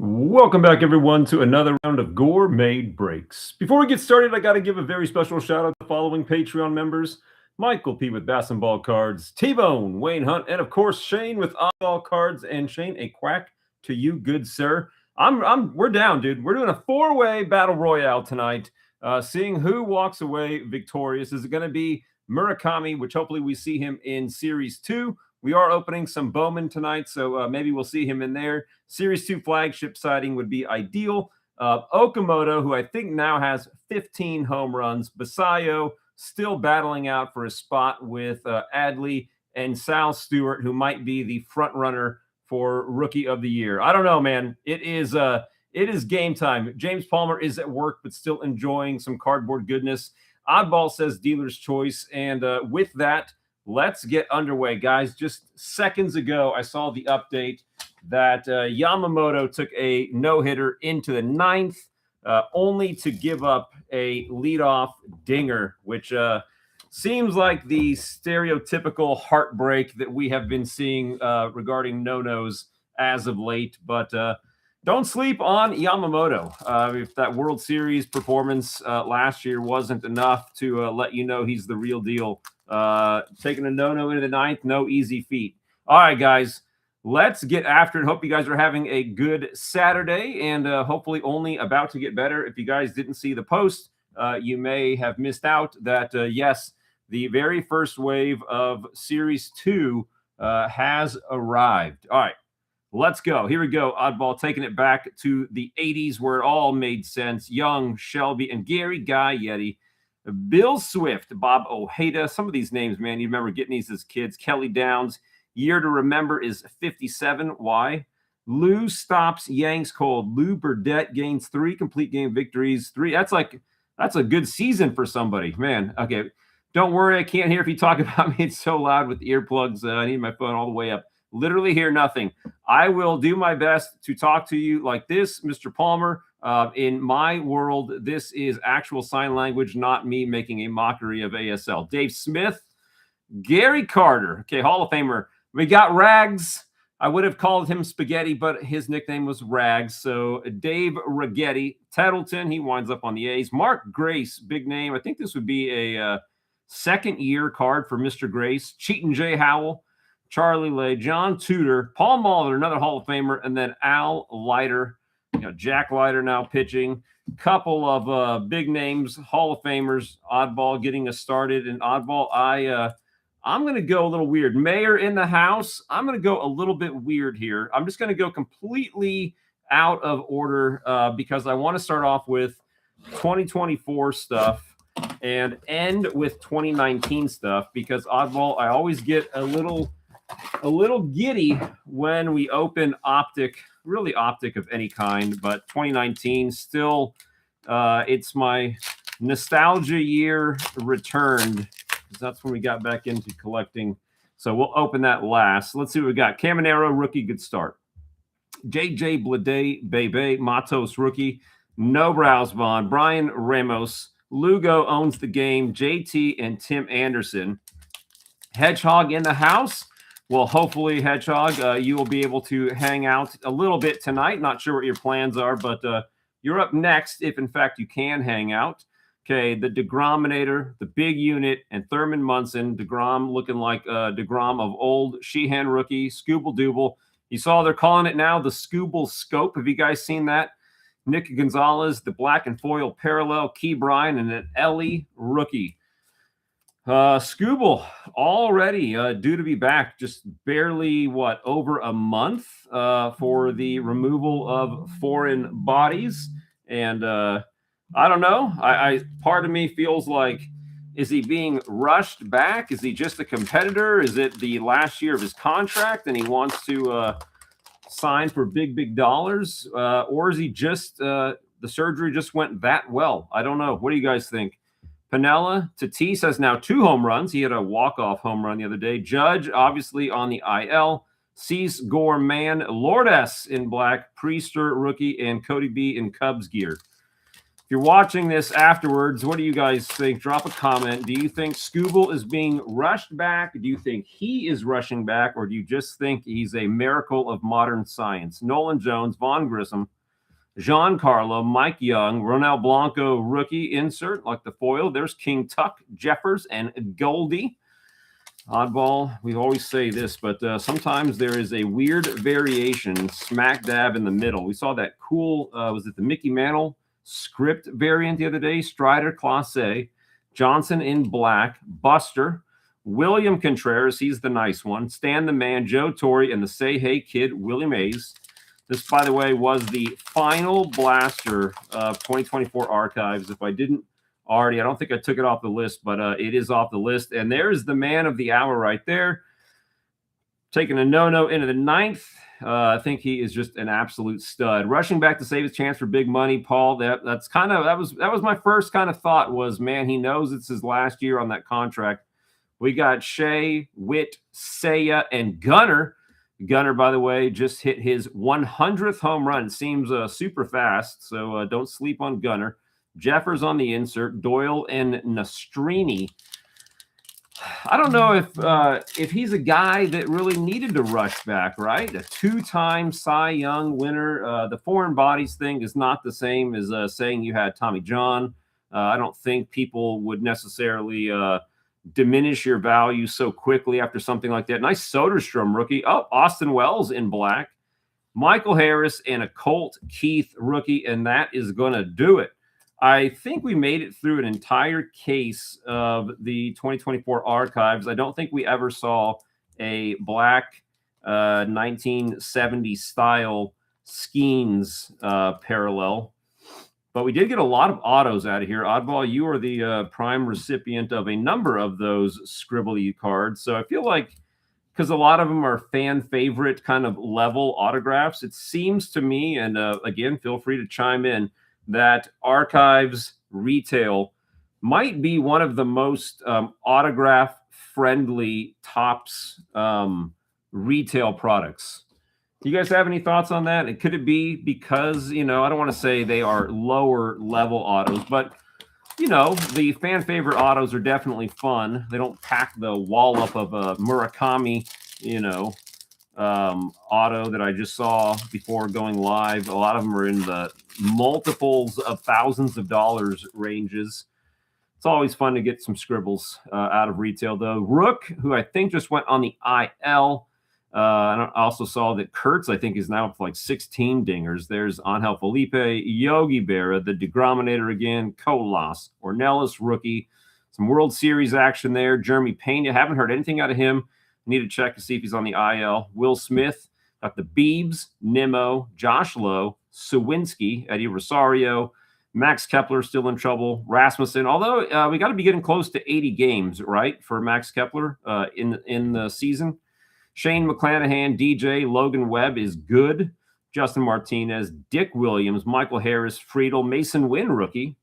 Welcome back, everyone, to another round of Gore Made Breaks. Before we get started, I got to give a very special shout out to the following Patreon members: Michael P. with Bass and Ball Cards, T-Bone, Wayne Hunt, and of course Shane with Oddball Cards. And Shane, a quack to you, good sir. We're down, dude. We're doing a four-way battle royale tonight. Seeing who walks away victorious. Is it going to be Murakami, which hopefully we see him in Series 2? We are opening some Bowman tonight, so maybe we'll see him in there. Series 2 flagship sighting would be ideal. Okamoto, who I think now has 15 home runs. Basayo still battling out for a spot with Adley and Sal Stewart, who might be the front runner for Rookie of the Year. I don't know, man. It is game time. James Palmer is at work, but still enjoying some cardboard goodness. Oddball says dealer's choice, and with that, let's get underway, guys. Just seconds ago, I saw the update that Yamamoto took a no-hitter into the ninth, only to give up a leadoff dinger, which seems like the stereotypical heartbreak that we have been seeing regarding no-nos as of late. But don't sleep on Yamamoto. If that World Series performance last year wasn't enough to let you know he's the real deal, taking a no-no into the ninth, no easy feat. All right, guys, let's get after it. Hope you guys are having a good Saturday, and hopefully only about to get better. If you guys didn't see the post, you may have missed out that, yes, the very first wave of Series 2 has arrived. All right, let's go. Here we go. Oddball taking it back to the 80s where it all made sense. Young, Shelby, and Gary Guy Yeti. Bill Swift, Bob Ojeda. Some of these names, man, you remember getting these as kids. Kelly Downs. Year to remember is 57. Why? Lou stops Yanks cold. Lou Burdett gains 3 complete game victories. That's a good season for somebody, man. Okay, don't worry. I can't hear if you talk about me. It's so loud with the earplugs. I need my phone all the way up. Literally hear nothing. I will do my best to talk to you like this, Mr. Palmer. In my world, this is actual sign language, not me making a mockery of ASL. Dave Smith, Gary Carter. Okay, Hall of Famer. We got Rags. I would have called him Spaghetti, but his nickname was Rags. So Dave Ragetti. Tettleton, he winds up on the A's. Mark Grace, big name. I think this would be a second-year card for Mr. Grace. Cheatin' J. Howell. Charlie Lay, John Tudor, Paul Molitor, another Hall of Famer, and then Al Leiter. Jack Leiter now pitching. Couple of big names, Hall of Famers. Oddball getting us started. And Oddball, I'm going to go a little weird. Mayor in the house. I'm going to go a little bit weird here. I'm just going to go completely out of order because I want to start off with 2024 stuff and end with 2019 stuff because Oddball, I always get a little giddy when we open optic of any kind, but 2019 still, it's my nostalgia year returned. That's when we got back into collecting. So we'll open that last. Let's see what we got. Caminero, rookie, good start. JJ Blade, Bebe, Matos, rookie. No Brausbond. Brian Ramos. Lugo owns the game. JT and Tim Anderson. Hedgehog in the house. Well, hopefully, Hedgehog, you will be able to hang out a little bit tonight. Not sure what your plans are, but you're up next if, in fact, you can hang out. Okay, the DeGrominator, the big unit, and Thurman Munson. DeGrom looking like DeGrom of old. Sheehan rookie, Scooble Dooble. You saw they're calling it now the Scooble Scope. Have you guys seen that? Nick Gonzalez, the black and foil parallel. Key Bryan, and an Ellie rookie. Scooble already due to be back just barely over a month for the removal of foreign bodies. And I don't know. I part of me feels like, is he being rushed back? Is he just a competitor? Is it the last year of his contract and he wants to sign for big dollars? Or is he just the surgery just went that well? I don't know. What do you guys think? Pinella, Tatis has now 2 home runs. He had a walk-off home run the other day. Judge, obviously, on the IL. Cease, Gore, Man, Lord S in black, Priester, rookie, and Cody B in Cubs gear. you're watching this afterwards, what do you guys think? Drop a comment. Do you think Scooble is being rushed back? Do you think he is rushing back? Or do you just think he's a miracle of modern science? Nolan Jones, Vaughn Grissom, Giancarlo, Mike Young, Ronel Blanco rookie insert like the foil. There's King Tuck, Jeffers, and Goldie. Oddball, we always say this, but sometimes there is a weird variation smack dab in the middle. We saw that cool, was it the Mickey Mantle script variant the other day? Strider, Classe, Johnson in black, Buster, William Contreras, he's the nice one, Stan the Man, Joe Torre, and the Say Hey Kid, Willie Mays. This, by the way, was the final blaster of 2024 archives. If I didn't already, I don't think I took it off the list, but it is off the list. And there's the man of the hour right there, taking a no-no into the ninth. I think he is just an absolute stud. Rushing back to save his chance for big money, Paul. That was my first kind of thought was, man, he knows it's his last year on that contract. We got Shea, Witt, Seiya, and Gunnar. Gunnar, by the way, just hit his 100th home run. It seems super fast, so don't sleep on Gunnar. Jeffers on the insert, Doyle and Nastrini. I don't know if he's a guy that really needed to rush back, right? A two-time Cy Young winner. The foreign bodies thing is not the same as saying you had Tommy John. I don't think people would necessarily diminish your value so quickly after something like that. Nice Soderstrom rookie. Oh, Austin Wells in black. Michael Harris and a Colt Keith rookie, and that is going to do it. I think we made it through an entire case of the 2024 archives. I don't think we ever saw a black 1970 style Skeens parallel. But we did get a lot of autos out of here. Oddball, you are the prime recipient of a number of those scribbly cards. So I feel like, because a lot of them are fan favorite kind of level autographs, it seems to me, and again, feel free to chime in, that Archives Retail might be one of the most autograph-friendly Topps retail products. Do you guys have any thoughts on that? And could it be because, I don't want to say they are lower level autos, but, the fan favorite autos are definitely fun. They don't pack the wallop of a Murakami, auto that I just saw before going live. A lot of them are in the multiples of thousands of dollars ranges. It's always fun to get some scribbles out of retail, though. Rook, who I think just went on the IL. I also saw that Kurtz, I think, is now up to like 16 dingers. There's Angel Felipe, Yogi Berra, the Degrominator again, Colas, Ornelas rookie, some World Series action there. Jeremy Pena, haven't heard anything out of him. Need to check to see if he's on the IL. Will Smith, got the Beebs, Nimmo, Josh Lowe, Sawinski, Eddie Rosario, Max Kepler still in trouble, Rasmussen. Although we got to be getting close to 80 games, right, for Max Kepler in the season. Shane McClanahan, DJ, Logan Webb is good. Justin Martinez, Dick Williams, Michael Harris, Friedel, Mason Wynn rookie.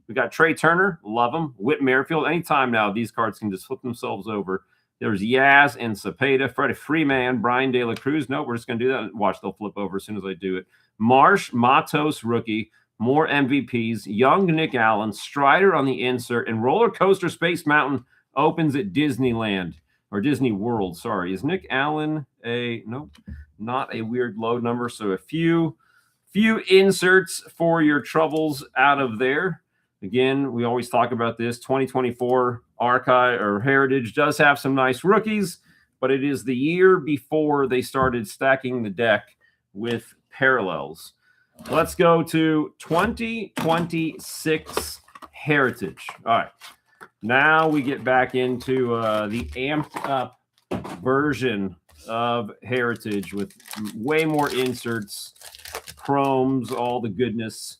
We got Trey Turner, love him. Whit Merrifield. Anytime now, these cards can just flip themselves over. There's Yaz and Cepeda, Freddie Freeman, Brian De La Cruz. No, we're just going to do that. Watch, they'll flip over as soon as I do it. Marsh, Matos rookie, more MVPs, young Nick Allen, Strider on the insert, and Roller Coaster Space Mountain opens at Disneyland. Or Disney World, sorry. Is Nick Allen nope, not a weird load number. So a few inserts for your troubles out of there. Again, we always talk about this. 2024 Archive or Heritage does have some nice rookies, but it is the year before they started stacking the deck with parallels. Let's go to 2026 Heritage. All right. Now we get back into the amped up version of Heritage with way more inserts, chromes, all the goodness.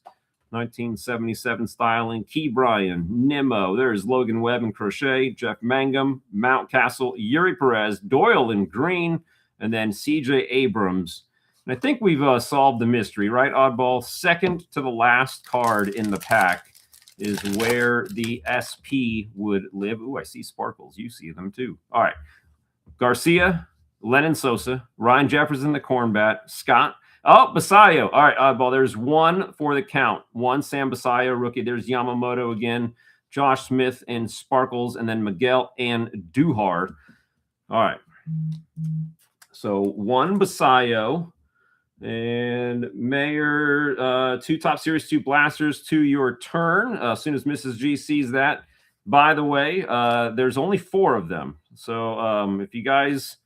1977 styling. Key Bryan, Nimmo. There's Logan Webb and Crochet, Jeff Mangum, Mountcastle, Yuri Perez, Doyle in green, and then CJ Abrams. And I think we've solved the mystery, right, Oddball? Second to the last card in the pack is where the SP would live. Ooh, I see sparkles. You see them too. All right. Garcia, Lennon Sosa, Ryan Jefferson, the Cornbat, Scott, Oh, Basayo. All right, oddball. There's one for the count. One Sam Basayo rookie. There's Yamamoto again, Josh Smith and Sparkles, and then Miguel and Duhar. All right. So one Basayo and Mayor, two Top Series, two Blasters to your turn. As soon as Mrs. G sees that. By the way, there's only 4 of them. So if you guys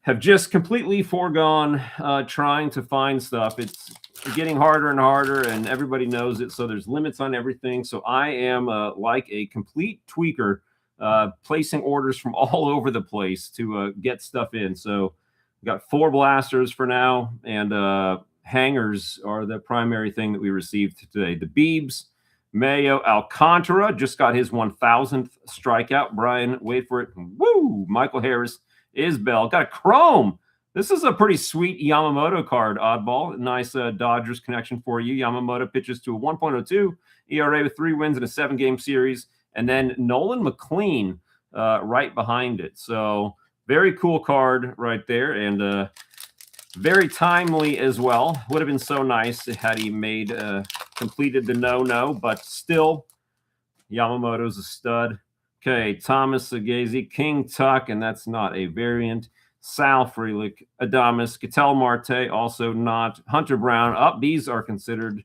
have just completely foregone trying to find stuff, it's getting harder and harder, and everybody knows it. So there's limits on everything. So I am like a complete tweaker, placing orders from all over the place to get stuff in. So we got 4 blasters for now, and hangers are the primary thing that we received today. The Beebs, Mayo, Alcantara just got his 1,000th strikeout. Brian, wait for it. Woo! Michael Harris, Isbell got a chrome. This is a pretty sweet Yamamoto card, oddball. Nice Dodgers connection for you. Yamamoto pitches to a 1.02 ERA with 3 wins in a 7-game series. And then Nolan McLean right behind it. So very cool card right there, and very timely as well. Would have been so nice had he made completed the no, but still, Yamamoto's a stud. Okay, Thomas Sagazi, King Tuck, and that's not a variant. Sal Frelick, Adamas, Ketel Marte, also not. Hunter Brown, these are considered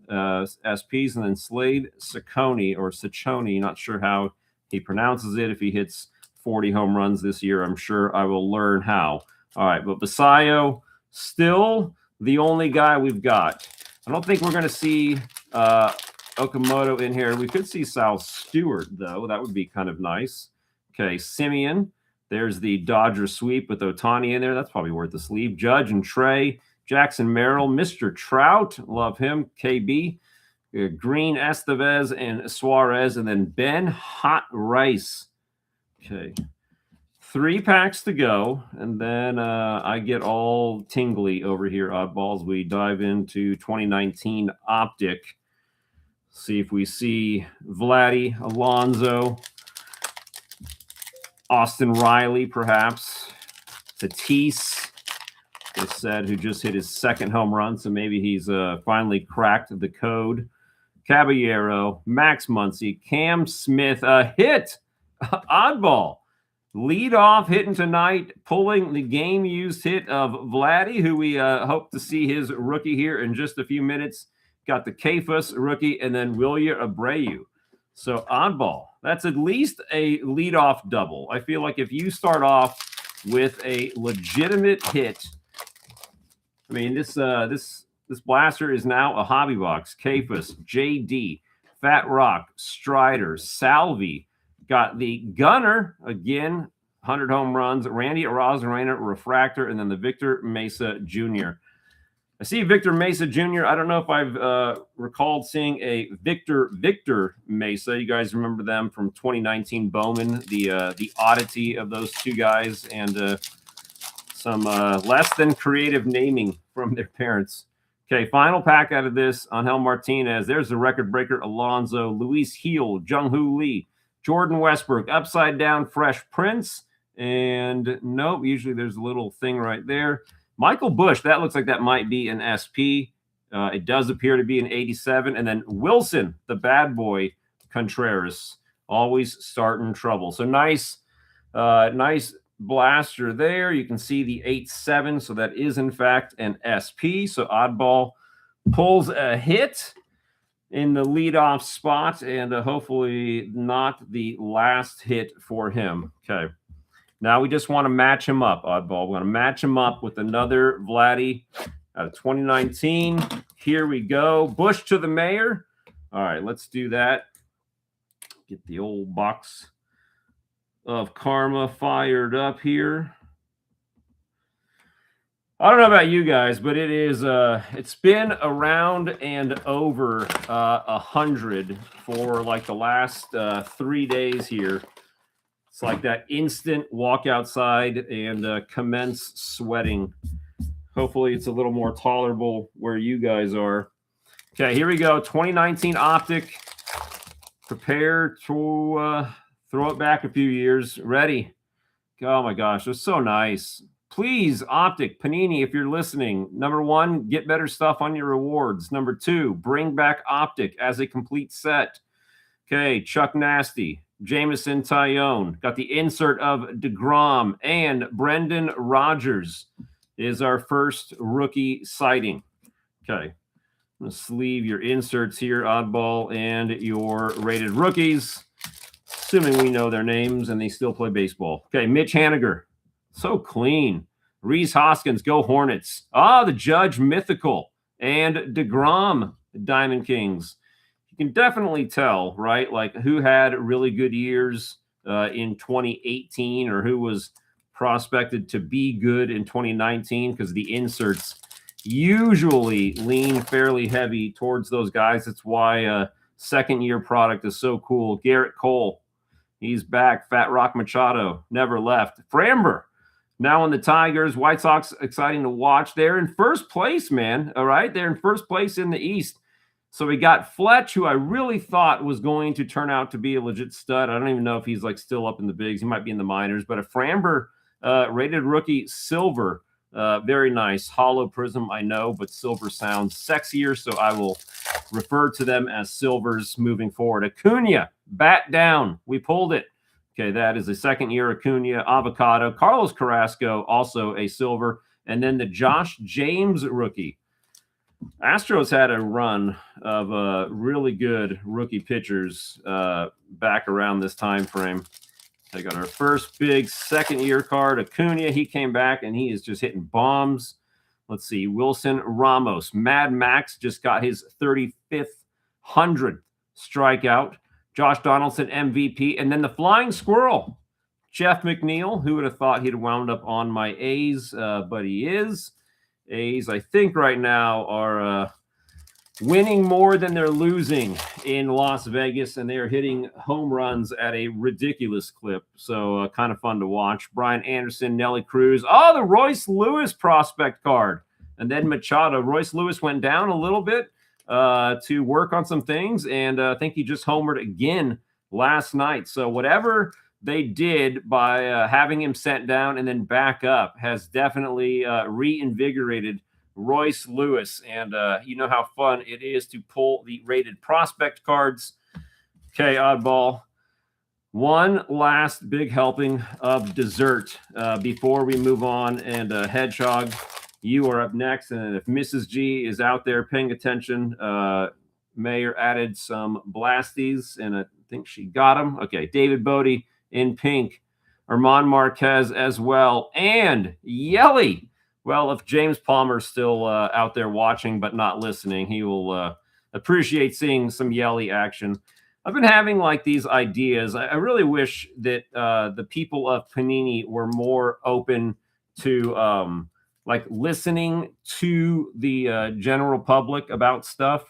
SPs, and then Slade Ciccone, or Ciccone, not sure how he pronounces it. If he hits 40 home runs this year, I'm sure I will learn how. All right, but Basayo, still the only guy we've got. I don't think we're going to see Okamoto in here. We could see Sal Stewart, though. That would be kind of nice. Okay, Simeon. There's the Dodger sweep with Otani in there. That's probably worth the sleeve. Judge and Trey. Jackson Merrill. Mr. Trout. Love him. KB. Green, Estevez, and Suarez. And then Ben Hot Rice. Okay. 3 packs to go. And then I get all tingly over here, oddballs. We dive into 2019 Optic. See if we see Vladdy, Alonso, Austin Riley, perhaps. Tatis, they said, who just hit his 2nd home run, so maybe he's finally cracked the code. Caballero, Max Muncy, Cam Smith, a hit, oddball. Lead off hitting tonight, pulling the game-used hit of Vladdy, who we hope to see his rookie here in just a few minutes. Got the Kefus rookie, and then Wilyer Abreu. So oddball. That's at least a leadoff double. I feel like if you start off with a legitimate hit, I mean, this blaster is now a hobby box. Kefus, JD, Fat Rock, Strider, Salvi. Got the Gunner again, 100 home runs. Randy Arozarena, Refractor, and then the Victor Mesa Jr. I see Victor Mesa Jr. I don't know if I've recalled seeing a Victor Mesa. You guys remember them from 2019 Bowman, the oddity of those 2 guys, and some less than creative naming from their parents. Okay, final pack out of this. Angel Martinez. There's the record breaker, Alonso, Luis Heel, Jung-Hoo Lee, Jordan Westbrook, Upside Down Fresh Prince, and nope, usually there's a little thing right there. Michael Bush, that looks like that might be an SP. It does appear to be an 87. And then Wilson, the bad boy, Contreras, always starting trouble. So nice blaster there. You can see the 8-7, so that is in fact an SP. So oddball pulls a hit in the leadoff spot, and hopefully not the last hit for him. Okay. Now we just want to match him up, oddball. We want to match him up with another Vladdy out of 2019. Here we go. Bush to the Mayor. All right, let's do that. Get the old box of karma fired up here. I don't know about you guys, but it is it's been around and over 100 for like the last 3 days here. It's like that instant walk outside and commence sweating. Hopefully it's a little more tolerable where you guys are. Okay, here we go. 2019 Optic. Prepare to throw it back a few years. Ready. Oh my gosh, it's so nice. Please, Optic, Panini, if you're listening, number one, get better stuff on your rewards. Number two, bring back Optic as a complete set. Okay, Chuck Nasty, Jameson Tyone, got the insert of DeGrom, and Brendan Rodgers is our first rookie sighting. Okay, I'm going to sleeve your inserts here, Oddball, and your rated rookies, assuming we know their names and they still play baseball. Okay, Mitch Haniger. So clean. Reese Hoskins, go Hornets. The Judge Mythical. And DeGrom, Diamond Kings. You can definitely tell, right, like who had really good years in 2018 or who was prospected to be good in 2019, because the inserts usually lean fairly heavy towards those guys. That's why second-year product is so cool. Garrett Cole, he's back. Fat Rock Machado, never left. Framber, now on the Tigers. White Sox, exciting to watch. They're in first place, man. All right, they're in first place in the East. So we got Fletch, who I really thought was going to turn out to be a legit stud. I don't even know if he's like still up in the bigs. He might be in the minors. But a Framber rated rookie silver, very nice. Hollow prism, I know, but silver sounds sexier, so I will refer to them as silvers moving forward. Acuna, bat down. We pulled it. Okay, that is a second-year Acuna. Avocado. Carlos Carrasco, also a silver. And then the Josh James rookie. Astros had a run of really good rookie pitchers back around this time frame. They got our first big second-year card, Acuna. He came back, and he is just hitting bombs. Let's see. Wilson Ramos. Mad Max just got his 35th, 100th strikeout. Josh Donaldson, MVP. And then the Flying Squirrel, Jeff McNeil. Who would have thought he'd wound up on my A's, but he is. A's, I think, right now are winning more than they're losing in Las Vegas, and they are hitting home runs at a ridiculous clip. So kind of fun to watch. Brian Anderson, Nelly Cruz. The Royce Lewis prospect card. And then Machado. Royce Lewis went down a little bit to work on some things, and I think he just homered again last night. So whatever they did by having him sent down and then back up has definitely reinvigorated Royce Lewis. And you know how fun it is to pull the rated prospect cards. Okay, Oddball. One last big helping of dessert before we move on. And Hedgehog, you are up next. And if Mrs. G is out there paying attention, Mayor added some blasties, and I think she got them. Okay, David Bodie in pink. Armand Marquez as well. And Yelly. Well, if James Palmer's still out there watching but not listening, he will appreciate seeing some Yelly action. I've been having like these ideas. I really wish that the people of Panini were more open to like listening to the general public about stuff.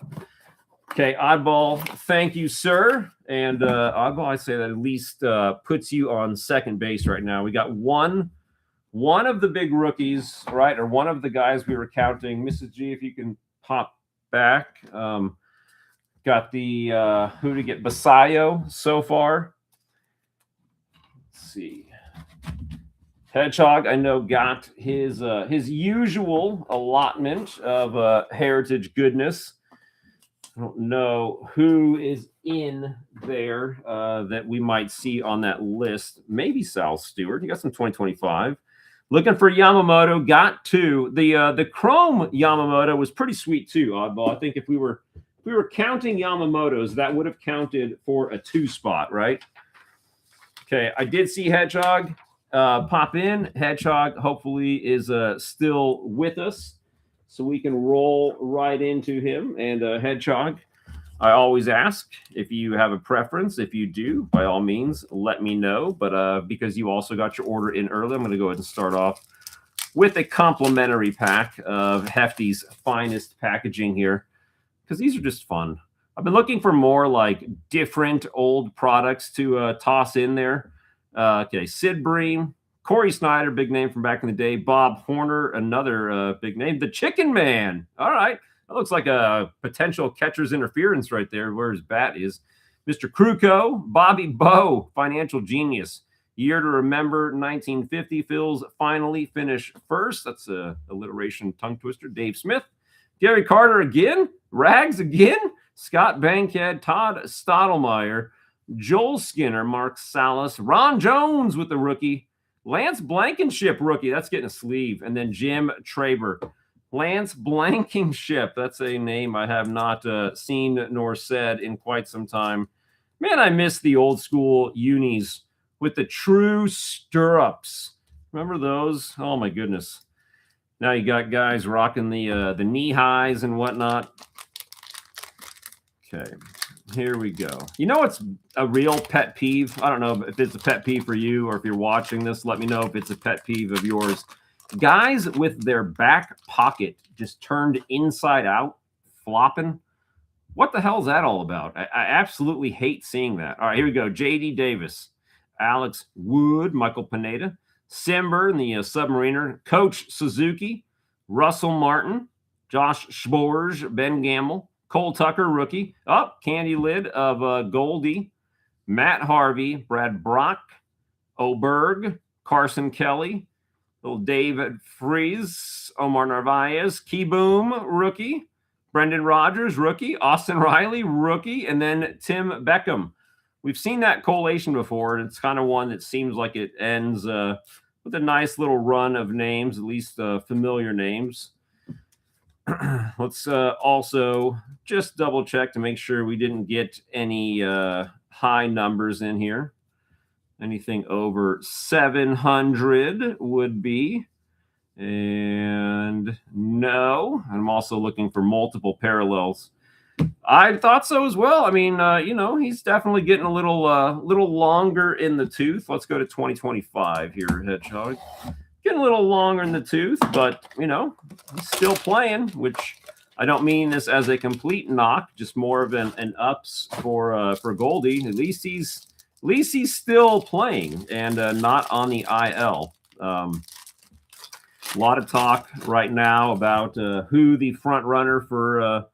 Okay, Oddball, thank you, sir. And Oddball, I say that at least puts you on second base right now. We got one of the big rookies, right, or one of the guys we were counting. Mrs. G, if you can pop back. Got the who to get Basayo so far. Let's see. Hedgehog, I know, got his usual allotment of heritage goodness. I don't know who is in there that we might see on that list. Maybe Sal Stewart. He got some 2025. Looking for Yamamoto. Got two. The Chrome Yamamoto was pretty sweet too, Oddball. I think if we were counting Yamamotos, that would have counted for a 2 spot, right? Okay, I did see Hedgehog pop in. Hedgehog hopefully is still with us, so we can roll right into him. And Hedgehog, I always ask if you have a preference. If you do, by all means, let me know. But because you also got your order in early, I'm going to go ahead and start off with a complimentary pack of Hefty's finest packaging here, because these are just fun. I've been looking for more like different old products to toss in there. Okay, Sid Bream, Corey Snyder, big name from back in the day. Bob Horner, another big name. The Chicken Man. All right. That looks like a potential catcher's interference right there where his bat is. Mr. Kruko, Bobby Bowe, financial genius. Year to remember, 1950. Phil's finally finished first. That's a alliteration tongue twister. Dave Smith. Gary Carter again. Rags again. Scott Bankhead. Todd Stottlemyre. Joel Skinner. Mark Salas. Ron Jones with the rookie. Lance Blankenship rookie. That's getting a sleeve. And then Jim Traber. Lance Blankenship. That's a name I have not seen nor said in quite some time. Man, I miss the old school unis with the true stirrups. Remember those? Oh my goodness. Now you got guys rocking the knee highs and whatnot. Okay, here we go. You know what's a real pet peeve? I don't know if it's a pet peeve for you or if you're watching this. Let me know if it's a pet peeve of yours. Guys with their back pocket just turned inside out, flopping. What the hell is that all about? I absolutely hate seeing that. All right, here we go. J.D. Davis, Alex Wood, Michael Pineda, Simber, and the Submariner, Coach Suzuki, Russell Martin, Josh Schborge, Ben Gamble, Cole Tucker, rookie. Candy Lid of Goldie, Matt Harvey, Brad Brock, Oberg, Carson Kelly, little David Freeze, Omar Narvaez, Key Boom, rookie, Brendan Rodgers, rookie, Austin Riley, rookie, and then Tim Beckham. We've seen that collation before, and it's kind of one that seems like it ends with a nice little run of names, at least familiar names. Let's also just double check to make sure we didn't get any high numbers in here. Anything over 700 would be. And no, I'm also looking for multiple parallels. I thought so as well. I mean, he's definitely getting a little longer in the tooth. Let's go to 2025 here, Hedgehog. Getting a little longer in the tooth, but, he's still playing, which I don't mean this as a complete knock, just more of an ups for Goldie. At least he's still playing and not on the IL. A lot of talk right now about who the front runner for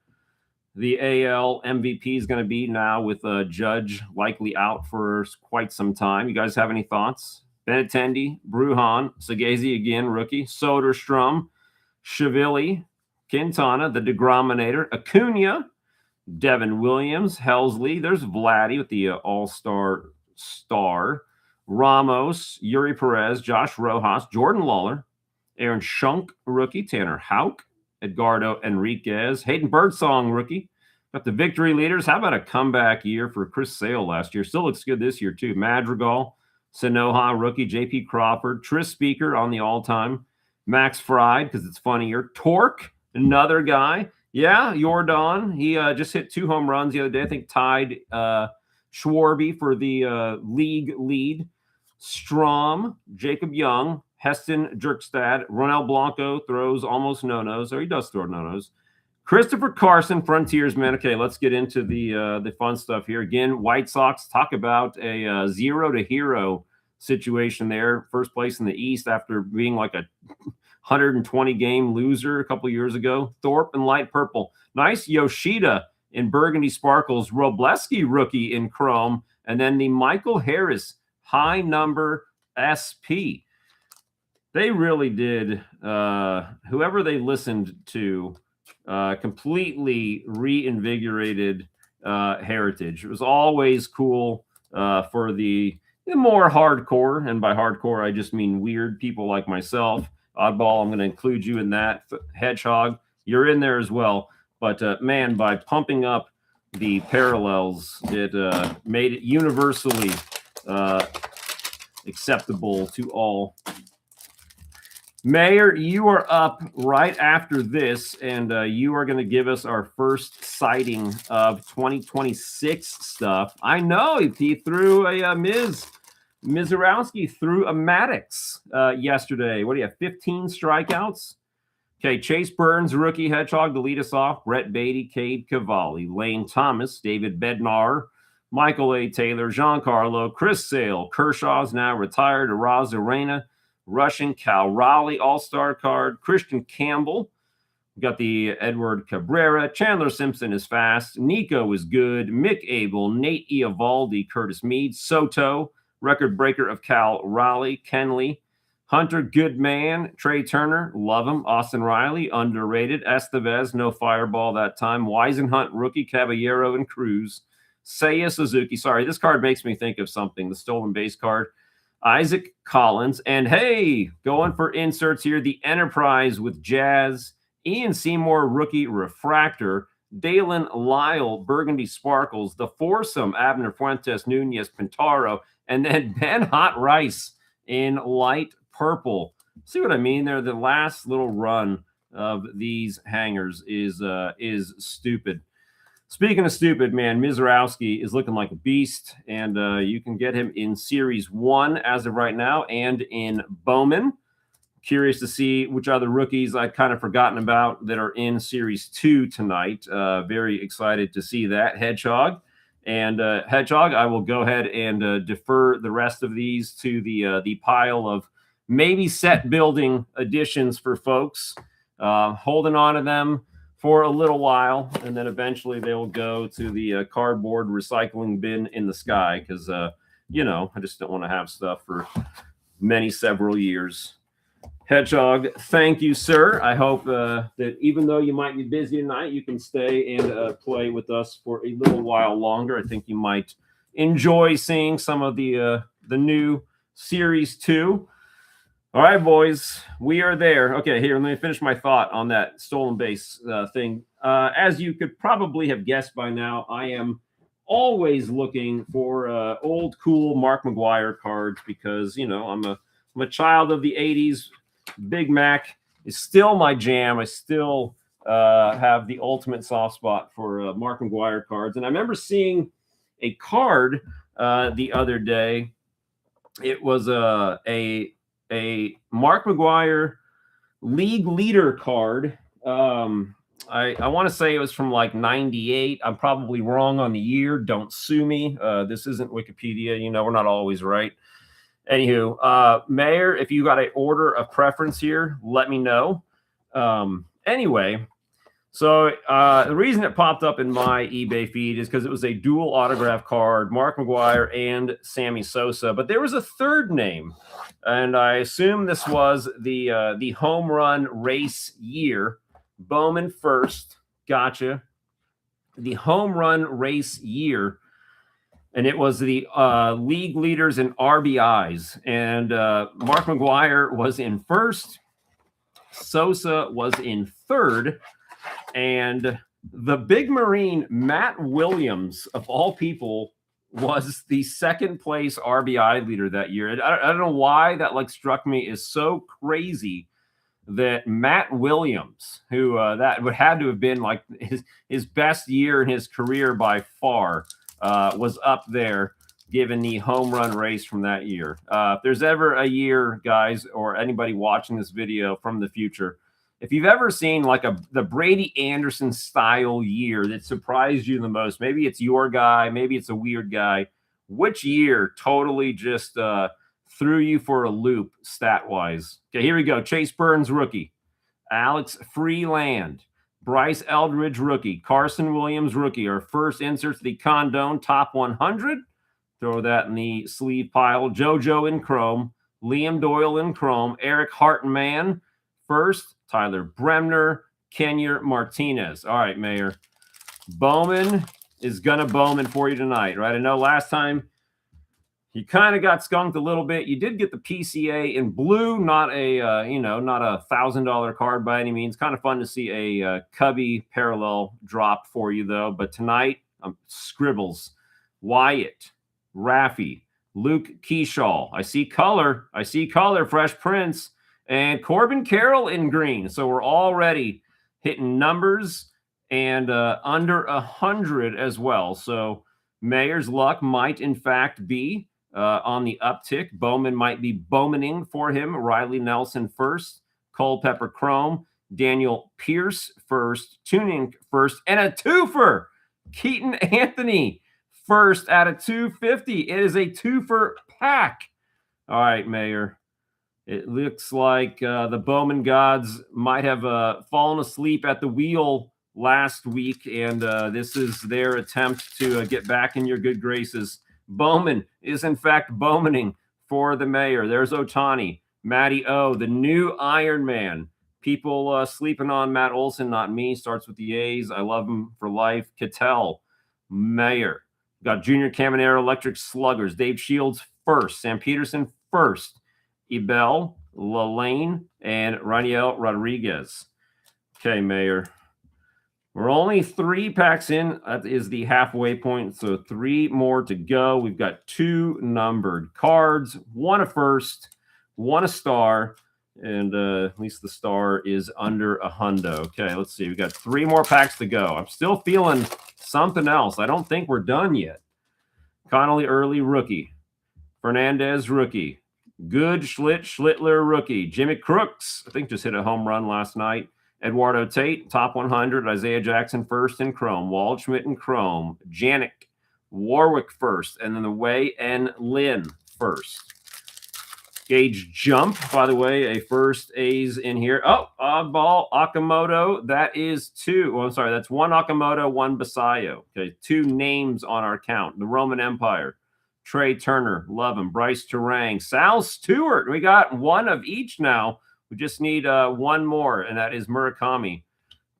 the AL MVP is going to be now with Judge likely out for quite some time. You guys have any thoughts? Benintendi, Brujan, Sagazi again, rookie, Soderstrom, Shivili, Quintana, the Degrominator, Acuna, Devin Williams, Helsley. There's Vladdy with the All-Star star, Ramos, Yuri Perez, Josh Rojas, Jordan Lawler, Aaron Schunk, rookie, Tanner Houck, Edgardo Enriquez, Hayden Birdsong, rookie. Got the victory leaders. How about a comeback year for Chris Sale last year? Still looks good this year, too. Madrigal, Sanoha, rookie, J.P. Crawford, Tris Speaker on the all-time, Max Fried, because it's funnier, Torque, another guy. Yeah, Jordan. He just hit 2 home runs the other day. I think tied Schwarby for the league lead. Strom, Jacob Young, Heston Jerkstad, Ronel Blanco throws almost no-nos, or he does throw no-nos. Christopher Carson, Frontiersman. Okay, let's get into the fun stuff here. Again, White Sox, talk about a 0 to hero situation there. First place in the East after being like a 120-game loser a couple years ago. Thorpe in light purple. Nice Yoshida in burgundy sparkles. Robleski rookie in chrome. And then the Michael Harris high number SP. They really did, whoever they listened to, completely reinvigorated Heritage. It was always cool for the more hardcore, and by hardcore, I just mean weird people like myself. Oddball, I'm going to include you in that. Hedgehog, you're in there as well. But, man, by pumping up the parallels, it made it universally acceptable to all. Mayor, you are up right after this, and you are going to give us our first sighting of 2026 stuff. I know he threw a Mizorowski threw a Maddox yesterday. What do you have, 15 strikeouts? Okay, Chase Burns, rookie Hedgehog, to lead us off. Brett Beatty, Cade Cavalli, Lane Thomas, David Bednar, Michael A. Taylor, Giancarlo, Chris Sale, Kershaw's now retired, Araz Arena, Russian, Cal Raleigh, all-star card, Christian Campbell. We got the Edward Cabrera. Chandler Simpson is fast. Nico is good. Mick Abel, Nate Eovaldi, Curtis Mead, Soto, record breaker of Cal Raleigh, Kenley, Hunter Goodman, Trey Turner, love him. Austin Riley, underrated. Estevez, no fireball that time. Weisenhunt, rookie. Caballero and Cruz. Seiya Suzuki. Sorry, this card makes me think of something. The stolen base card. Isaac Collins. And hey, going for inserts here, the Enterprise with Jazz. Ian Seymour, rookie. Refractor. Dalen Lyle, Burgundy Sparkles. The foursome, Abner Fuentes, Nunez, Pintaro. And then Ben Hot Rice in light purple. See what I mean there? The last little run of these hangers is stupid. Speaking of stupid, man, Mizrowski is looking like a beast, and you can get him in Series 1 as of right now and in Bowman. Curious to see which other rookies I'd kind of forgotten about that are in Series 2 tonight. Very excited to see that. Hedgehog. And Hedgehog, I will go ahead and defer the rest of these to the pile of maybe set building additions for folks, holding on to them for a little while, and then eventually they will go to the cardboard recycling bin in the sky because, I just don't want to have stuff for several years. Hedgehog, thank you, sir. I hope that even though you might be busy tonight, you can stay and play with us for a little while longer. I think you might enjoy seeing some of the new Series 2. All right, boys, we are there. Okay, here, let me finish my thought on that stolen base thing. As you could probably have guessed by now, I am always looking for old, cool Mark McGwire cards because, I'm a child of the 80s. Big Mac is still my jam. I still have the ultimate soft spot for Mark McGwire cards. And I remember seeing a card the other day. It was a Mark McGwire league leader card. I want to say it was from like 98. I'm probably wrong on the year. Don't sue me. This isn't Wikipedia. We're not always right. Anywho, Mayor, if you got an order of preference here, let me know. Anyway, so the reason it popped up in my eBay feed is because it was a dual autograph card, Mark McGwire and Sammy Sosa. But there was a third name, and I assume this was the home run race year. Bowman first, gotcha. The home run race year. And it was the league leaders in RBIs. And Mark McGwire was in first. Sosa was in third. And the big Marine, Matt Williams, of all people, was the second place RBI leader that year. I don't know why that struck me as so crazy that Matt Williams, who that would had to have been like his best year in his career by far, was up there given the home run race from that year. If there's ever a year, guys, or anybody watching this video from the future, if you've ever seen the Brady Anderson style year that surprised you the most, maybe it's your guy, maybe it's a weird guy, which year totally just threw you for a loop stat-wise? Okay, here we go. Chase Burns, rookie. Alex Freeland. Bryce Eldridge, rookie. Carson Williams, rookie. Our first inserts, the Condone Top 100. Throw that in the sleeve pile. JoJo in chrome. Liam Doyle in chrome. Eric Hartman, first. Tyler Bremner. Kenya Martinez. All right, Mayor. Bowman is going to Bowman for you tonight, right? I know last time you kind of got skunked a little bit. You did get the PCA in blue, not a not a $1,000 card by any means. Kind of fun to see a Cubby parallel drop for you though. But tonight, Scribbles, Wyatt, Raffy, Luke Keyshaw. I see color. Fresh Prince, and Corbin Carroll in green. So we're already hitting numbers and under 100 as well. So Mayor's luck might in fact be on the uptick. Bowman might be Bowmaning for him. Riley Nelson first, Culpepper Chrome, Daniel Pierce first, Tuning first, and a twofer. Keaton Anthony first out of 250. It is a twofer pack. All right, Mayor. It looks like the Bowman gods might have fallen asleep at the wheel last week, and this is their attempt to get back in your good graces Bowman is in fact Bowmaning for the mayor. There's Otani. Matty O, the new Iron Man. People sleeping on Matt Olson, not me. Starts with the A's. I love him for life. Cattell, mayor. Got Junior Caminero, Electric Sluggers. Dave Shields first. Sam Peterson first. Ebel, Lalane, and Raniel Rodriguez. Okay, mayor. We're only 3 packs in. That is the halfway point. So 3 more to go. We've got 2 numbered cards, 1 a first, 1 a star, and at least the star is under a hundo. Okay, let's see. We've got 3 more packs to go. I'm still feeling something else. I don't think we're done yet. Connolly Early, rookie. Fernandez, rookie. Good Schlittler, rookie. Jimmy Crooks, I think just hit a home run last night. Eduardo Tate, top 100. Isaiah Jackson first in chrome. Waldschmidt in chrome. Janik, Warwick first. And then the Wei and Lin first. Gage Jump, by the way, a first A's in here. Oh, oddball, Okamoto. That is 2. Oh, I'm sorry, that's 1 Okamoto, 1 Basayo. Okay, 2 names on our count. The Roman Empire. Trey Turner, love him. Bryce Terang. Sal Stewart. We got 1 of each now. We just need 1 more, and that is Murakami.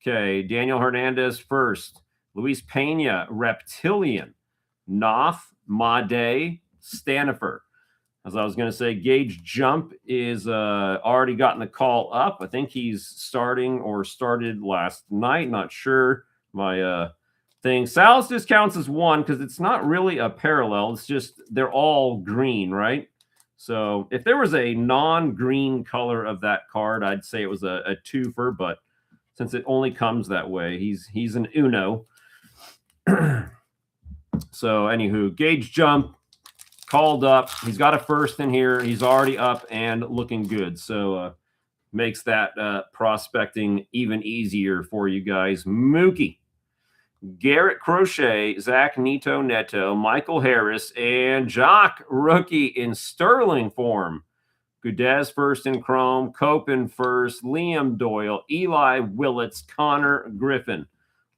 Okay, Daniel Hernandez first. Luis Pena, Reptilian. Noth, Made, Stanifer. As I was going to say, Gage Jump is already gotten the call up. I think he's starting or started last night. Not sure. My thing. Sal's just counts as 1 because it's not really a parallel. It's just they're all green, right? So if there was a non-green color of that card, I'd say it was a 2-fer, but since it only comes that way, he's an Uno. So anywho, Gage Jump called up. He's got a first in here. He's already up and looking good. So makes that prospecting even easier for you guys. Mookie. Garrett Crochet, Zach Neto, Michael Harris, and Jock, rookie in Sterling form. Gudez first in chrome, Copen first, Liam Doyle, Eli Willits, Connor Griffin.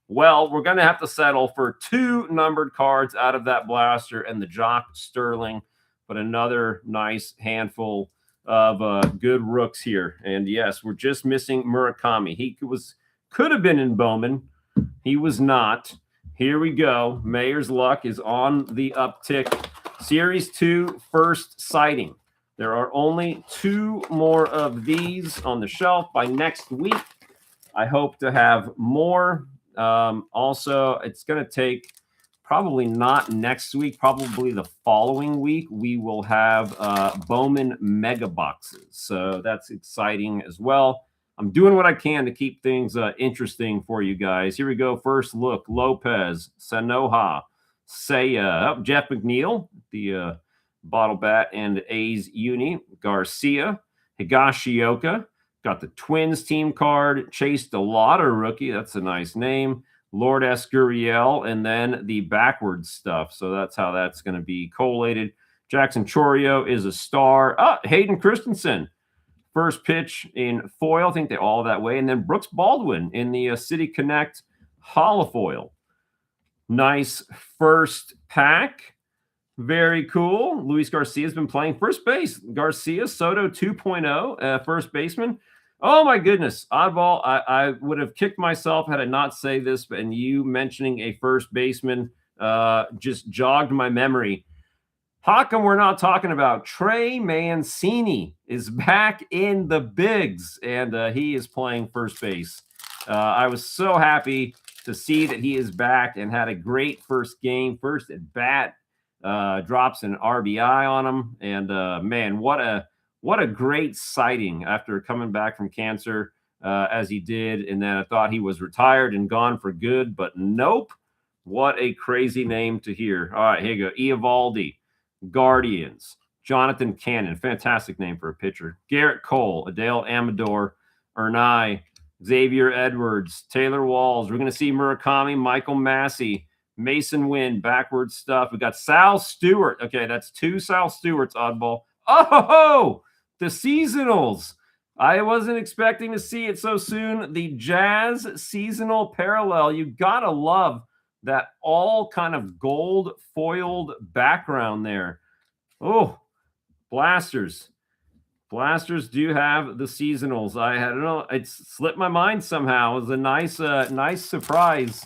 Well, we're going to have to settle for 2 numbered cards out of that blaster and the Jock Sterling, but another nice handful of good rooks here. And yes, we're just missing Murakami. He could have been in Bowman. He was not. Here we go. Mayor's luck is on the uptick. Series 2 first sighting. There are only 2 more of these on the shelf by next week. I hope to have more. Also, it's going to take probably not next week, probably the following week. We will have Bowman mega boxes. So that's exciting as well. I'm doing what I can to keep things interesting for you guys. Here we go. First look. Lopez, Sanoha, Seiya, Jeff McNeil, the bottle bat and A's uni. Garcia, Higashioka. Got the Twins team card. Chase DeLauder, rookie. That's a nice name. Lord Escuriel, and then the backwards stuff. So that's how that's going to be collated. Jackson Chorio is a star. Hayden Christensen. First pitch in foil. I think they all that way. And then Brooks Baldwin in the City Connect holofoil. Nice first pack. Very cool. Luis Garcia has been playing first base. Garcia, Soto 2.0, first baseman. Oh, my goodness. Oddball, I would have kicked myself had I not say this, and you mentioning a first baseman just jogged my memory. How come we're not talking about Trey Mancini is back in the bigs, and he is playing first base. I was so happy to see that he is back and had a great first game, first at bat, drops an RBI on him, and man, what a great sighting after coming back from cancer as he did, and then I thought he was retired and gone for good, but nope. What a crazy name to hear. All right, here you go. Eovaldi. Guardians, Jonathan Cannon, fantastic name for a pitcher. Garrett Cole, Adele Amador, Ernai, Xavier Edwards, Taylor Walls. We're going to see Murakami, Michael Massey, Mason Wynn, backward stuff. We got Sal Stewart. Okay, that's 2 Sal Stewarts, oddball. Oh, the seasonals. I wasn't expecting to see it so soon. The Jazz seasonal parallel. You got to love that all kind of gold foiled background there. Oh, blasters. Blasters do have the seasonals. I don't know. It slipped my mind somehow. It was a nice surprise.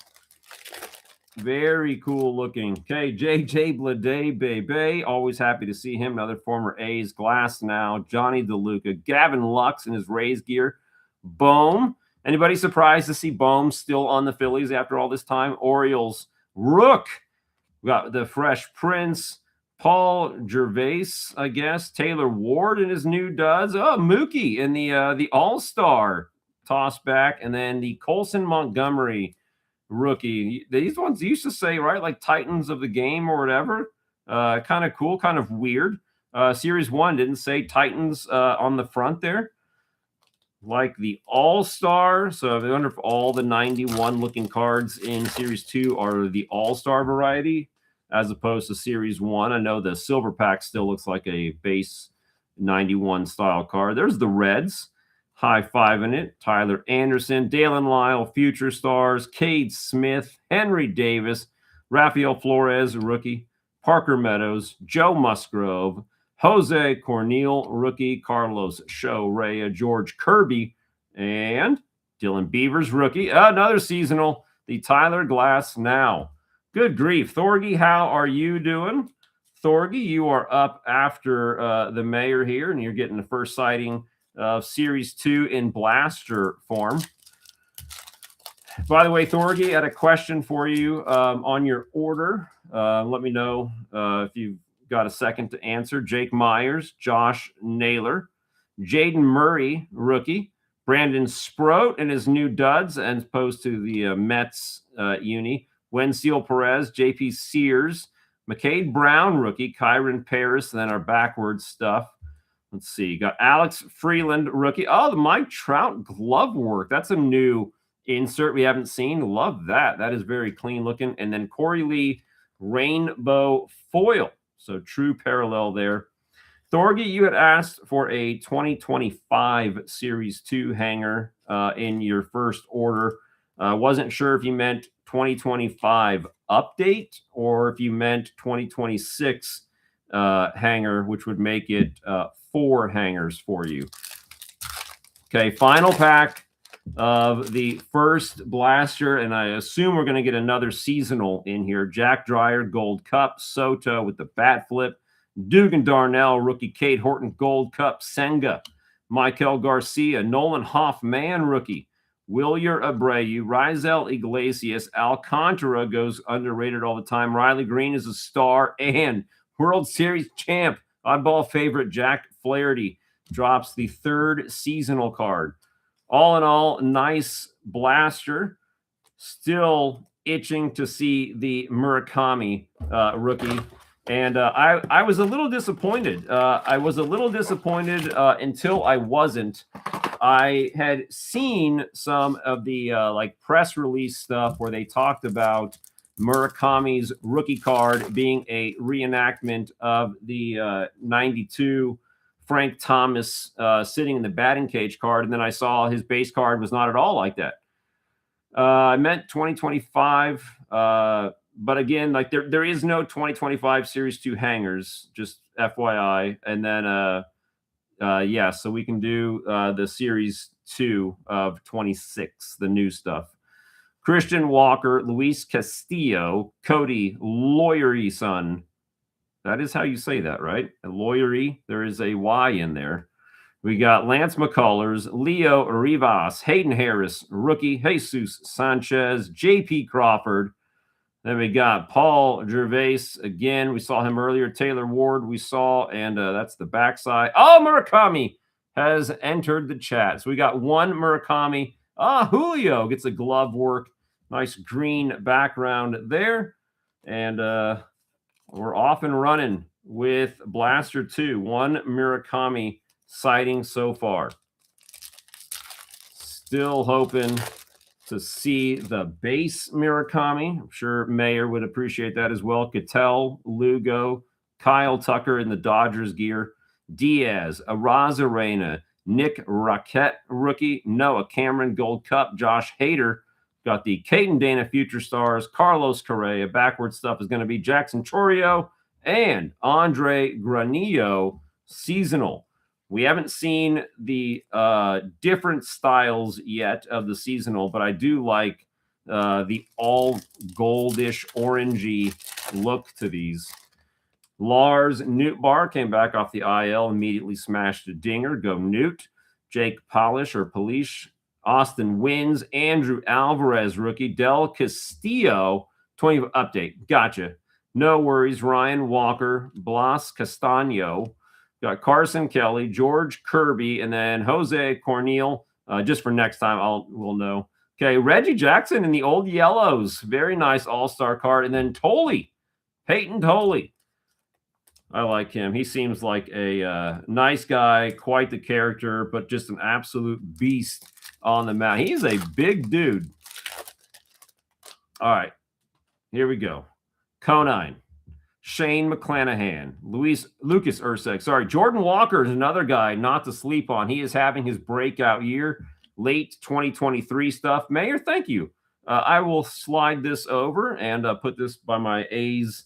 Very cool looking. Okay, JJ Blade Bebe. Always happy to see him. Another former A's Glass now. Johnny DeLuca. Gavin Lux in his Rays gear. Bohm. Anybody surprised to see Bohm still on the Phillies after all this time? Orioles. Rook. We got the Fresh Prince. Paul Gervais, I guess. Taylor Ward in his new duds. Oh, Mookie in the All-Star toss back. And then the Colson Montgomery rookie. These ones used to say, right, like Titans of the game or whatever. Kind of cool, kind of weird. Series 1 didn't say Titans on the front there. Like the All-Star. So I wonder if all the 91 looking cards in Series 2 are the All-Star variety as opposed to Series 1. I know the Silver Pack still looks like a base 91 style card. There's the Reds. High five in it. Tyler Anderson, Dalen Lyle, Future Stars, Cade Smith, Henry Davis, Rafael Flores, rookie, Parker Meadows, Joe Musgrove, Jose Cornel, rookie, Carlos Shorea, George Kirby, and Dylan Beavers, rookie. Another seasonal, the Tyler Glass now. Good grief. Thorgy, how are you doing? Thorgy, you are up after the mayor here, and you're getting the first sighting of Series 2 in blaster form. By the way, Thorgy, I had a question for you on your order. Let me know if you've got a second to answer. Jake Myers, Josh Naylor, Jaden Murray, rookie, Brandon Sproat and his new duds, as opposed to the Mets uni, Wensiel Perez, JP Sears, McCade Brown, rookie, Kyron Paris, and then our backwards stuff. Let's see. Got Alex Freeland, rookie. Oh, the Mike Trout glove work. That's a new insert we haven't seen. Love that. That is very clean looking. And then Corey Lee, rainbow foil. So true parallel there. Thorgy, you had asked for a 2025 Series 2 hanger in your first order. Wasn't sure if you meant 2025 update or if you meant 2026 hanger, which would make it 4 hangers for you. Okay, final pack of the first blaster, and I assume we're going to get another seasonal in here. Jack Dreyer, Gold Cup, Soto with the bat flip, Dugan Darnell, rookie, Kate Horton, Gold Cup, Senga, Michael Garcia, Nolan Hoffman, rookie, Wilyer Abreu, Rizel Iglesias, Alcantara goes underrated all the time, Riley Green is a star, and World Series champ, oddball favorite Jack Flaherty drops the 3rd seasonal card. All in all, nice blaster. Still itching to see the Murakami rookie. And I was a little disappointed. I was a little disappointed until I wasn't. I had seen some of the like press release stuff where they talked about Murakami's rookie card being a reenactment of the 92 Frank Thomas sitting in the batting cage card. And then I saw his base card was not at all like that. I meant 2025. But again, like there is no 2025 Series 2 hangers, just FYI. And then, yeah, so we can do the Series 2 of 26, the new stuff. Christian Walker, Luis Castillo, Cody Lawyery son. That is how you say that, right? Lawyery. There is a Y in there. We got Lance McCullers, Leo Rivas, Hayden Harris, rookie, Jesus Sanchez, J.P. Crawford. Then we got Paul Gervais. Again, we saw him earlier. Taylor Ward we saw, and that's the backside. Oh, Murakami has entered the chat. So we got one Murakami. Julio gets a glove work. Nice green background there. And we're off and running with Blaster 2. One Murakami sighting so far. Still hoping to see the base Murakami. I'm sure Mayer would appreciate that as well. Cattell, Lugo, Kyle Tucker in the Dodgers gear. Diaz, Arozarena, Nick Raquette, rookie. Noah Cameron, Gold Cup. Josh Hader, Got the Caden Dana Future Stars, Carlos Correa. Backward stuff is going to be Jackson Chorio and Andre Granillo Seasonal. We haven't seen the different styles yet of the seasonal, but I do like the all goldish orangey look to these. Lars Newtbar came back off the IL, immediately smashed a dinger. Go Newt. Jake Polish or Polish. Austin Wins. Andrew Alvarez, rookie. Del Castillo, 20 update. Gotcha. No worries. Ryan Walker. Blas Castano. Got Carson Kelly, George Kirby, and then Jose Cornel. Just for next time, we'll know. Okay, Reggie Jackson in the old yellows. Very nice all-star card. And then Tolley, Peyton Tolley. I like him. He seems like a nice guy, quite the character, but just an absolute beast on the mound. He's a big dude. All right, here we go. Conine, Shane McClanahan, Lucas Ursek. Sorry, Jordan Walker is another guy not to sleep on. He is having his breakout year, late 2023 stuff. Mayor, thank you. I will slide this over and put this by my A's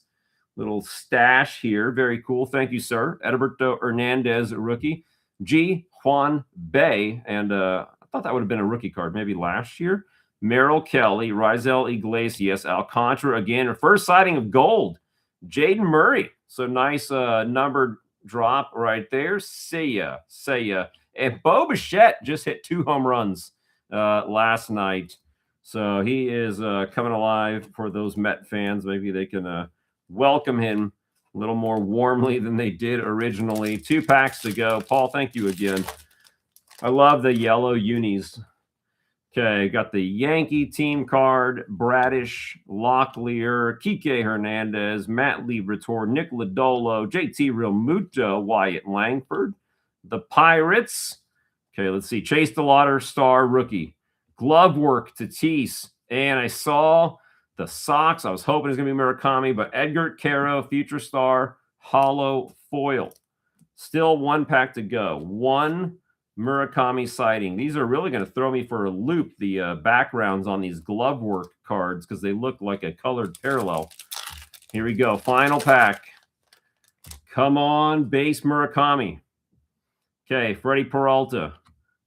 little stash here. Very cool. Thank you, sir. Edberto Hernandez, a rookie. G. Juan Bay, and I thought that would have been a rookie card maybe last year. Merrill Kelly, Rizel Iglesias, Alcantara again. First sighting of gold. Jaden Murray. So nice numbered drop right there. See ya. And Bo Bichette just hit 2 home runs last night. So he is coming alive for those Met fans. Maybe they can welcome him a little more warmly than they did originally. 2 packs to go. Paul, thank you again. I love the yellow unis. Okay, got the Yankee team card, Bradish, Locklear, Kike Hernandez, Matt Liberatore, Nick Lodolo, JT Realmuto, Wyatt Langford. The Pirates. Okay, let's see. Chase DeLauder, star rookie. Glove work, Tatis. And I saw the Sox. I was hoping it was going to be Murakami, but Edgar Caro, future star, hollow foil. Still 1 pack to go. 1 Murakami sighting. These are really going to throw me for a loop, the backgrounds on these glove work cards, because they look like a colored parallel. Here we go. Final pack. Come on, base Murakami. Okay, Freddie Peralta.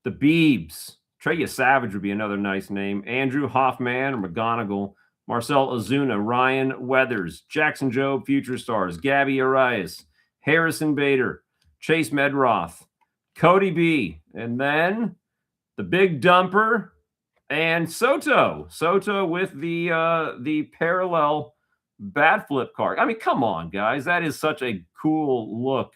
The Beebs. Trey Savage would be another nice name. Andrew Hoffman or McGonigal. Marcel Ozuna, Ryan Weathers, Jackson Jobe, future stars, Gabby Arias, Harrison Bader, Chase Medroth, Cody B, and then the big dumper and Soto. Soto with the parallel bat flip card. I mean, come on, guys. That is such a cool look.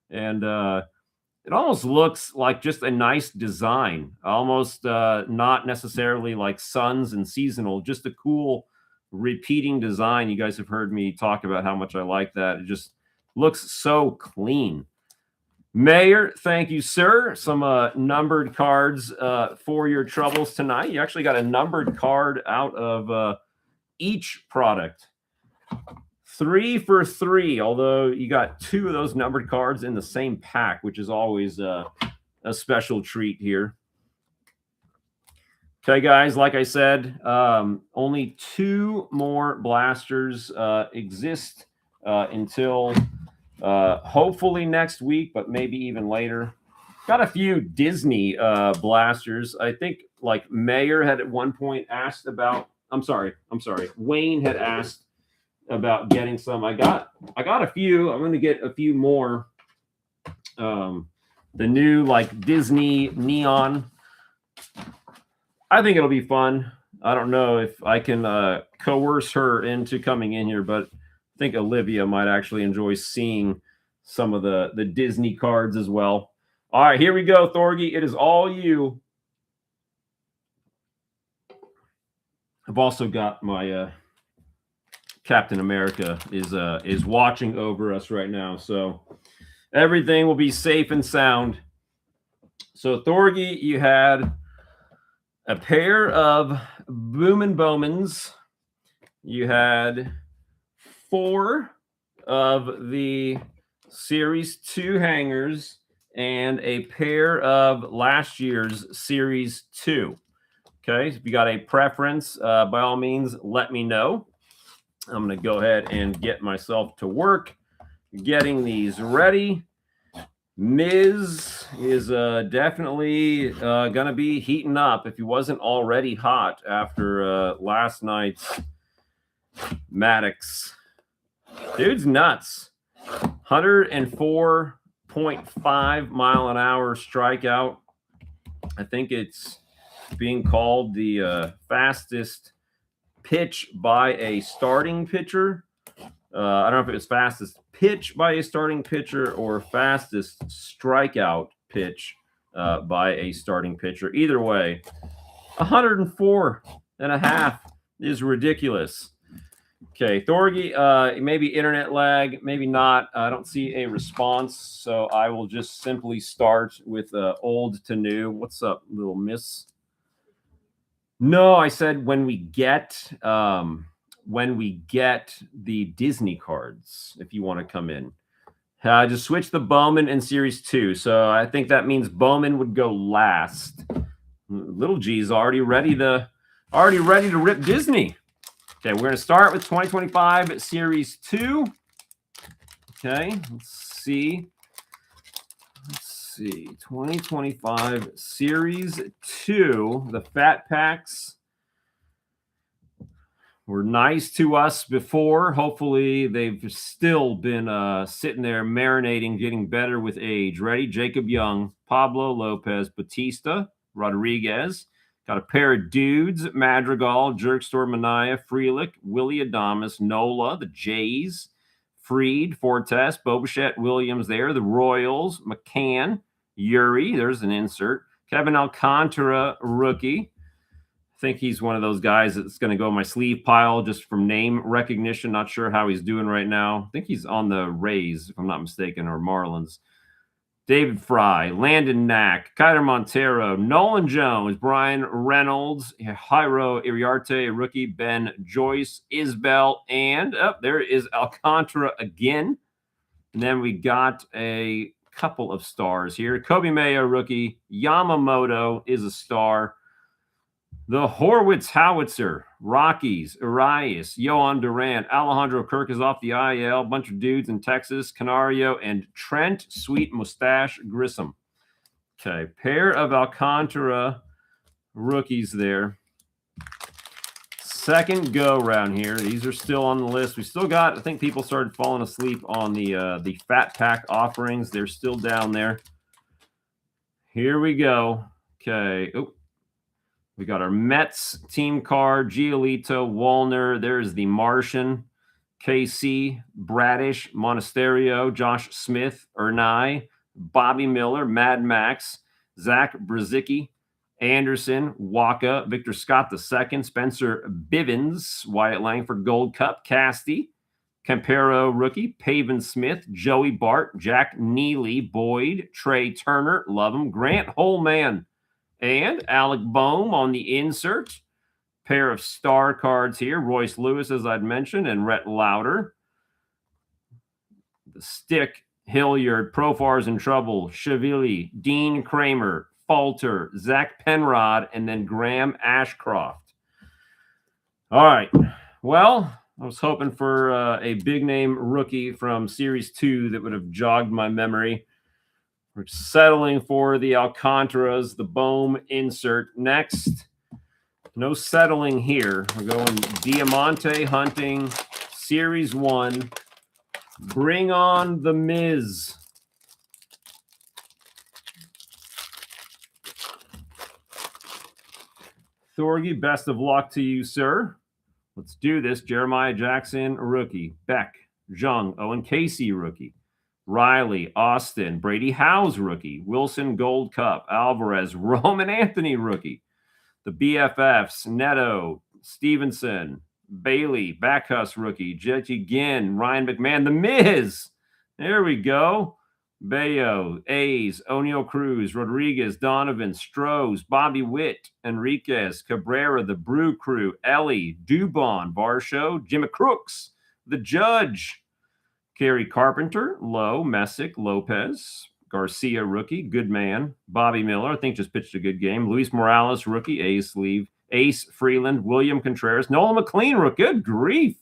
And it almost looks like just a nice design. Almost not necessarily like Suns and seasonal, just a cool repeating design. You guys have heard me talk about how much I like that. It just looks so clean. Mayor, thank you, sir. Some numbered cards for your troubles tonight. You actually got a numbered card out of each product. 3 for 3, although you got 2 of those numbered cards in the same pack, which is always a special treat here. Okay, guys, like I said, only 2 more blasters exist until hopefully next week, but maybe even later. Got a few Disney blasters. I think like Mayor had at one point asked about, I'm sorry. Wayne had asked about getting some. I got a few. I'm going to get a few more. The new like Disney neon. I think it'll be fun. I don't know if I can coerce her into coming in here, but I think Olivia might actually enjoy seeing some of the Disney cards as well. All right, here we go, Thorgy. It is all you. I've also got my Captain America is watching over us right now, so everything will be safe and sound. So, Thorgy, you had a pair of Boomin' Bowmans. You had 4 of the Series 2 hangers and a pair of last year's Series 2. Okay, if you got a preference, by all means, let me know. I'm going to go ahead and get myself to work, getting these ready. Miz is definitely going to be heating up if he wasn't already hot after last night's Maddox. Dude's nuts. 104.5 mile an hour strikeout. I think it's being called the fastest pitch by a starting pitcher. I don't know if it was fastest pitch by a starting pitcher or fastest strikeout pitch by a starting pitcher. Either way, 104 and a half is ridiculous. Okay, Thorgy, maybe internet lag, maybe not. I don't see a response, so I will just simply start with old to new. What's up, little miss? No, I said when we get the Disney cards, if you want to come in. Just switch the Bowman in Series 2. So I think that means Bowman would go last. Little G's already ready to rip Disney. Okay, we're going to start with 2025 Series 2. Okay, let's see. 2025 Series 2. The Fat Packs were nice to us before. Hopefully, they've still been sitting there marinating, getting better with age. Ready? Jacob Young, Pablo Lopez, Batista, Rodriguez. Got a pair of dudes, Madrigal, Jerkstore, Mania, Frelick, Willie Adames, Nola, the Jays, Freed, Fortes, Bobichette, Williams there, the Royals, McCann, Yuri, there's an insert, Kevin Alcantara, rookie. I think he's one of those guys that's going to go in my sleeve pile just from name recognition. Not sure how he's doing right now. I think he's on the Rays, if I'm not mistaken, or Marlins. David Fry, Landon Knack, Kyler Montero, Nolan Jones, Brian Reynolds, Jairo Iriarte, rookie, Ben Joyce, Isbell, and there is Alcantara again. And then we got a couple of stars here. Kobe Mayo, rookie. Yamamoto is a star. The Horwitz Howitzer, Rockies, Arias, Yohan Duran, Alejandro Kirk is off the IL, bunch of dudes in Texas, Canario, and Trent Sweet Mustache Grissom. Okay, pair of Alcantara rookies there. Second go round here. These are still on the list. We still got, I think people started falling asleep on the Fat Pack offerings. They're still down there. Here we go. Okay. Oh. We got our Mets team card, Giolito, Wallner. There's the Martian, KC, Bradish, Monasterio, Josh Smith, Ernai, Bobby Miller, Mad Max, Zach Brzezicki, Anderson, Waka, Victor Scott II, Spencer Bivens, Wyatt Langford Gold Cup, Casty, Campero rookie, Pavin Smith, Joey Bart, Jack Neely, Boyd, Trey Turner, love him, Grant Holman, and Alec Boehm on the insert. Pair of star cards here. Royce Lewis, as I'd mentioned, and Rhett Lauder. The stick, Hilliard, Profar's in trouble, Shavili, Dean Kramer, Falter, Zach Penrod, and then Graham Ashcroft. All right. Well, I was hoping for a big-name rookie from Series 2 that would have jogged my memory. We're settling for the Alcantaras, the Bohm insert. Next, no settling here. We're going Diamante hunting, Series 1. Bring on the Miz. Thorgy, best of luck to you, sir. Let's do this. Jeremiah Jackson, rookie. Beck, Jung, Owen Casey, rookie. Riley, Austin, Brady Howes, rookie. Wilson, Gold Cup. Alvarez, Roman Anthony, rookie. The BFFs, Neto, Stevenson, Bailey, Backhus, rookie. Jetty Ginn, Ryan McMahon, The Miz. There we go. Bayo, A's, O'Neal Cruz, Rodriguez, Donovan, Strohs, Bobby Witt, Enriquez, Cabrera, The Brew Crew, Ellie, Dubon, Varsho, Jimmy Crooks, The Judge, Kerry Carpenter, Lowe, Messick, Lopez, Garcia, rookie, good man. Bobby Miller, I think, just pitched a good game. Luis Morales, rookie, ace sleeve. Ace Freeland, William Contreras, Nolan McLean, rookie. Good grief.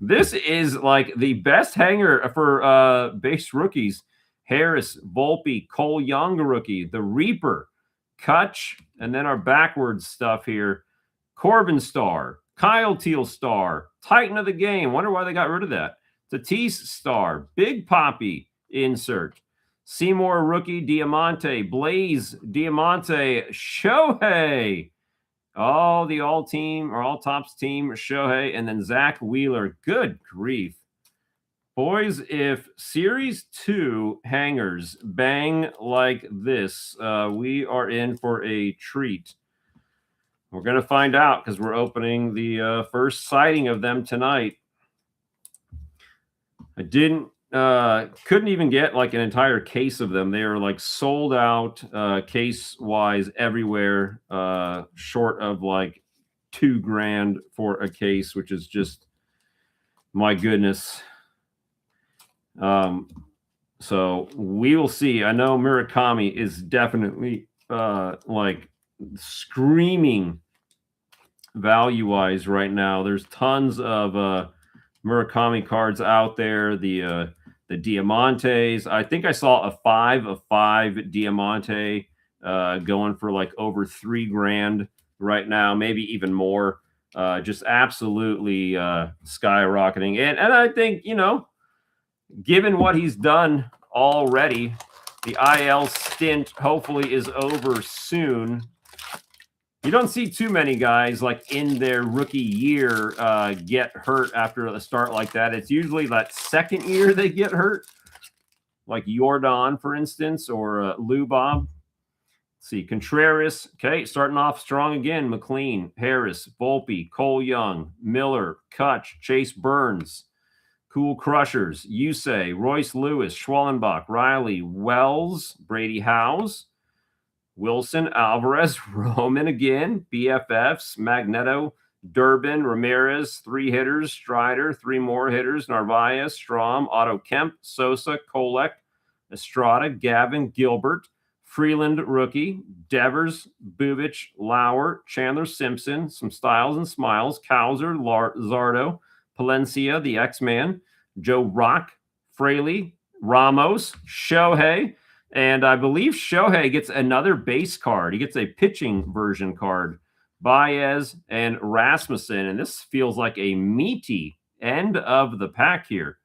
This is like the best hanger for base rookies. Harris, Volpe, Cole Young, rookie. The Reaper, Kutch, and then our backwards stuff here. Corbin Star, Kyle Teal Star, Titan of the Game. Wonder why they got rid of that. Tatis Star, Big Poppy insert. Seymour rookie, Diamante, Blaze, Diamante, Shohei. Oh, the all tops team, Shohei, and then Zach Wheeler. Good grief. Boys, if Series 2 hangers bang like this, we are in for a treat. We're going to find out because we're opening the first sighting of them tonight. I couldn't even get like an entire case of them. They are like sold out case wise everywhere, short of like $2,000 for a case, which is just, my goodness. So we will see. I know Murakami is definitely like screaming value wise right now. There's tons of Murakami cards out there. The Diamantes. I think I saw a 5 of 5 Diamante going for like over $3,000 right now, maybe even more. Just absolutely skyrocketing. And I think, you know, given what he's done already, the IL stint hopefully is over soon. You don't see too many guys like in their rookie year get hurt after a start like that. It's usually that second year they get hurt, like Jordan, for instance, or Lou Bob. Let's see, Contreras, okay, starting off strong again. McLean, Harris, Volpe, Cole Young, Miller, Kutch, Chase Burns, Cool Crushers, Yusei, Royce Lewis, Schwallenbach, Riley, Wells, Brady Howes, Wilson, Alvarez, Roman again, BFFs, Magneto, Durbin, Ramirez, 3 hitters, Strider, 3 more hitters, Narvaez, Strom, Otto Kemp, Sosa, Kolek, Estrada, Gavin, Gilbert, Freeland, rookie, Devers, Bubich, Lauer, Chandler Simpson, some Styles and Smiles, Cowser, Zardo, Palencia, the X-Man, Joe Rock, Fraley, Ramos, Shohei, and I believe Shohei gets another base card. He gets a pitching version card. Baez and Rasmussen, and this feels like a meaty end of the pack here.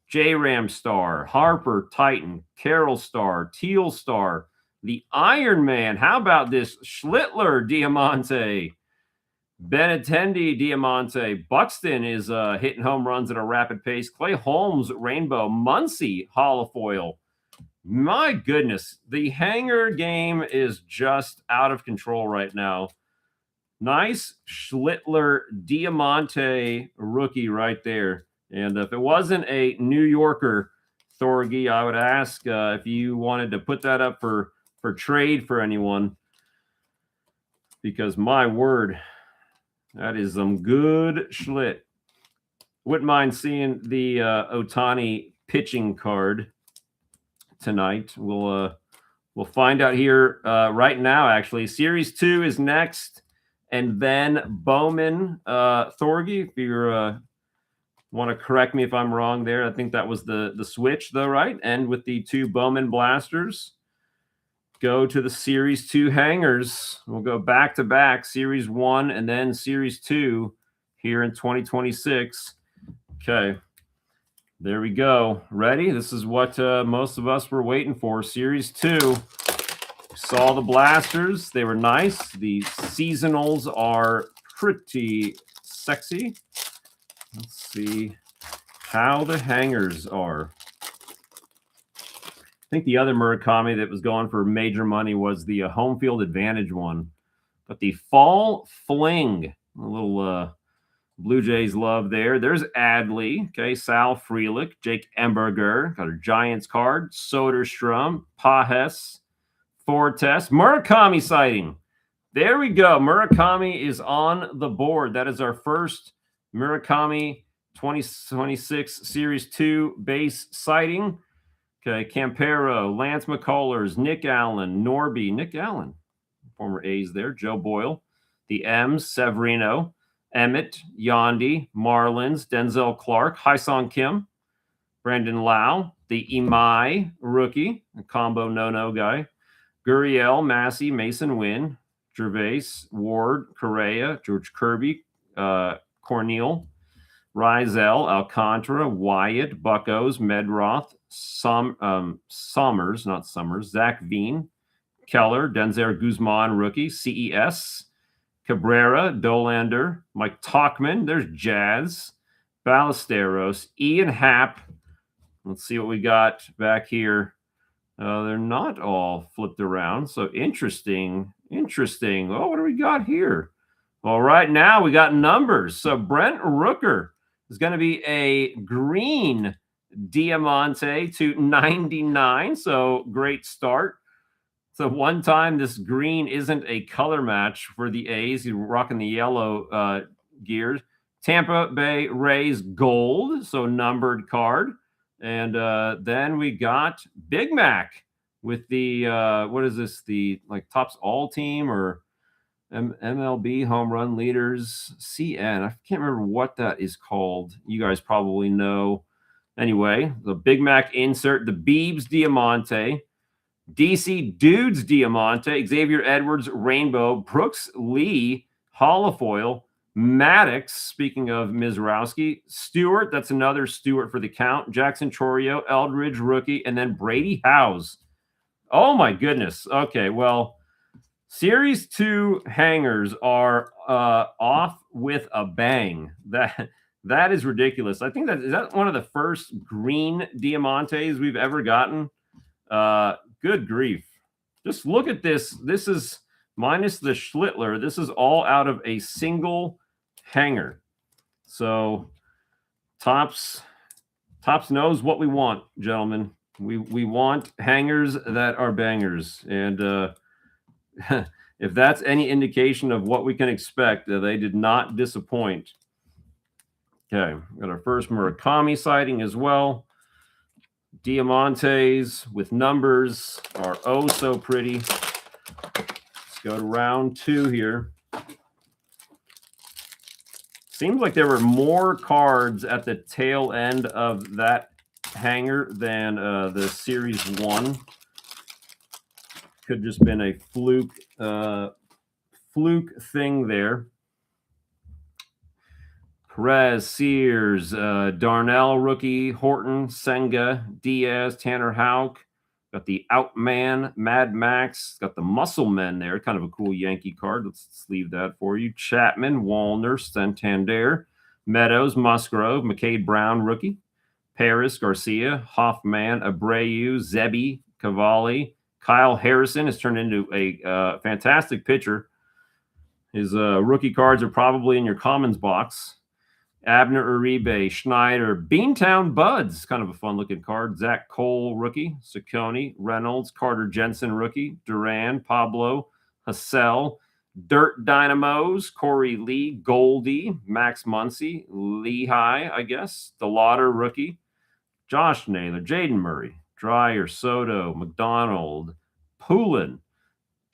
J-Ram Star, Harper Titan, Carroll Star, Teal Star, the Iron Man. How about this Schlittler Diamante? Benintendi Diamante. Buxton is hitting home runs at a rapid pace. Clay Holmes Rainbow. Muncy Holofoil. My goodness, the hanger game is just out of control right now. Nice Schlittler Diamante rookie right there. And if it wasn't a New Yorker, Thorgy, I would ask if you wanted to put that up for trade for anyone. Because my word, that is some good Schlitt. Wouldn't mind seeing the Ohtani pitching card tonight. We'll find out here right now, actually. Series 2 is next. And then Bowman, Thorgy, if you want to correct me if I'm wrong there. I think that was the switch, though, right? And with the 2 Bowman blasters, go to the Series 2 hangers. We'll go back-to-back, Series 1 and then Series 2 here in 2026. Okay, there we go. Ready? This is what most of us were waiting for. Series 2. Saw the blasters. They were nice. The seasonals are pretty sexy. Let's see how the hangers are. I think the other Murakami that was going for major money was the home field advantage one. But the fall fling, a little Blue Jays love there. There's Adley, okay, Sal Frelick, Jake Emberger, got a Giants card, Soderstrom, Pajes, Fortes, Murakami sighting. There we go. Murakami is on the board. That is our first Murakami 2026 Series 2 base sighting. Okay, Campero, Lance McCullers, Nick Allen, Norby, Nick Allen, former A's there, Joe Boyle, the M's, Severino, Emmett, Yandy, Marlins, Denzel Clark, Hyson Kim, Brandon Lau, the Imai rookie, a combo no-no guy, Gurriel, Massey, Mason Wynn, Gervais, Ward, Correa, George Kirby, Cornel, Rizal, Alcantara, Wyatt, Buckos, Medroth, Summers, not Summers, Zach Veen, Keller, Denzer Guzman, rookie, CES, Cabrera, Dolander, Mike Talkman, there's Jazz, Ballesteros, Ian Happ. Let's see what we got back here. They're not all flipped around, so interesting. Oh, what do we got here? Well, right now we got numbers. So Brent Rooker is going to be a green Diamante to 99, so great start. So one time this green isn't a color match for the A's. He's rocking the yellow gears. Tampa Bay Rays gold, so numbered card. And then we got Big Mac with the, what is this? The like Topps All Team or MLB Home Run Leaders CN. I can't remember what that is called. You guys probably know. Anyway, the Big Mac insert, the Beebs Diamante, DC Dudes Diamante, Xavier Edwards Rainbow, Brooks Lee Holofoil, Maddox, speaking of Mizrowski, Stewart, that's another Stewart for the count, Jackson Chorio, Eldridge rookie, and then Brady Howes. Oh my goodness. Okay, well, Series 2 hangers are off with a bang. That is ridiculous. I think is that one of the first green Diamantes we've ever gotten. Good grief. Just look at this. This is minus the Schlittler. This is all out of a single hanger. So Topps knows what we want, gentlemen. We want hangers that are bangers. And if that's any indication of what we can expect, they did not disappoint. Okay, got our first Murakami sighting as well. Diamantes with numbers are oh so pretty. Let's go to round 2 here. Seems like there were more cards at the tail end of that hanger than the Series 1. Could just been a fluke thing there. Perez, Sears, Darnell rookie, Horton, Senga, Diaz, Tanner Houck. Got the Outman, Mad Max. Got the Muscle Men there. Kind of a cool Yankee card. Let's sleeve that for you. Chapman, Wallner, Santander, Meadows, Musgrove, McCade Brown rookie, Paris, Garcia, Hoffman, Abreu, Zebby, Cavalli. Kyle Harrison has turned into a fantastic pitcher. His rookie cards are probably in your Commons box. Abner Uribe, Schneider, Beantown Buds, kind of a fun-looking card. Zach Cole, rookie. Ciccone, Reynolds, Carter Jensen, rookie. Duran, Pablo, Hassell, Dirt Dynamos, Corey Lee, Goldie, Max Muncy, Lehigh, I guess. DeLauder, rookie. Josh Naylor, Jaden Murray, Dreyer, Soto, McDonald, Poulin,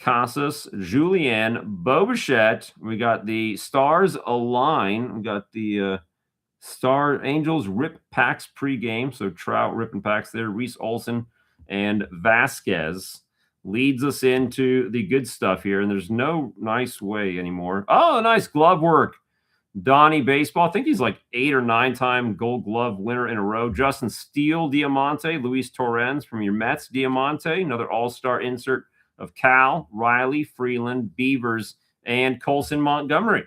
Casas, Julien, Bobichette. We got the Stars Align. We got the Star Angels Rip Packs pregame. So Trout ripping packs there. Reese Olson and Vasquez leads us into the good stuff here. And there's no nice way anymore. Oh, nice glove work. Donnie Baseball. I think he's like 8 or 9-time Gold Glove winner in a row. Justin Steele, Diamante. Luis Torrens from your Mets, Diamante. Another all-star insert of Cal, Riley, Freeland, Beavers, and Colson Montgomery.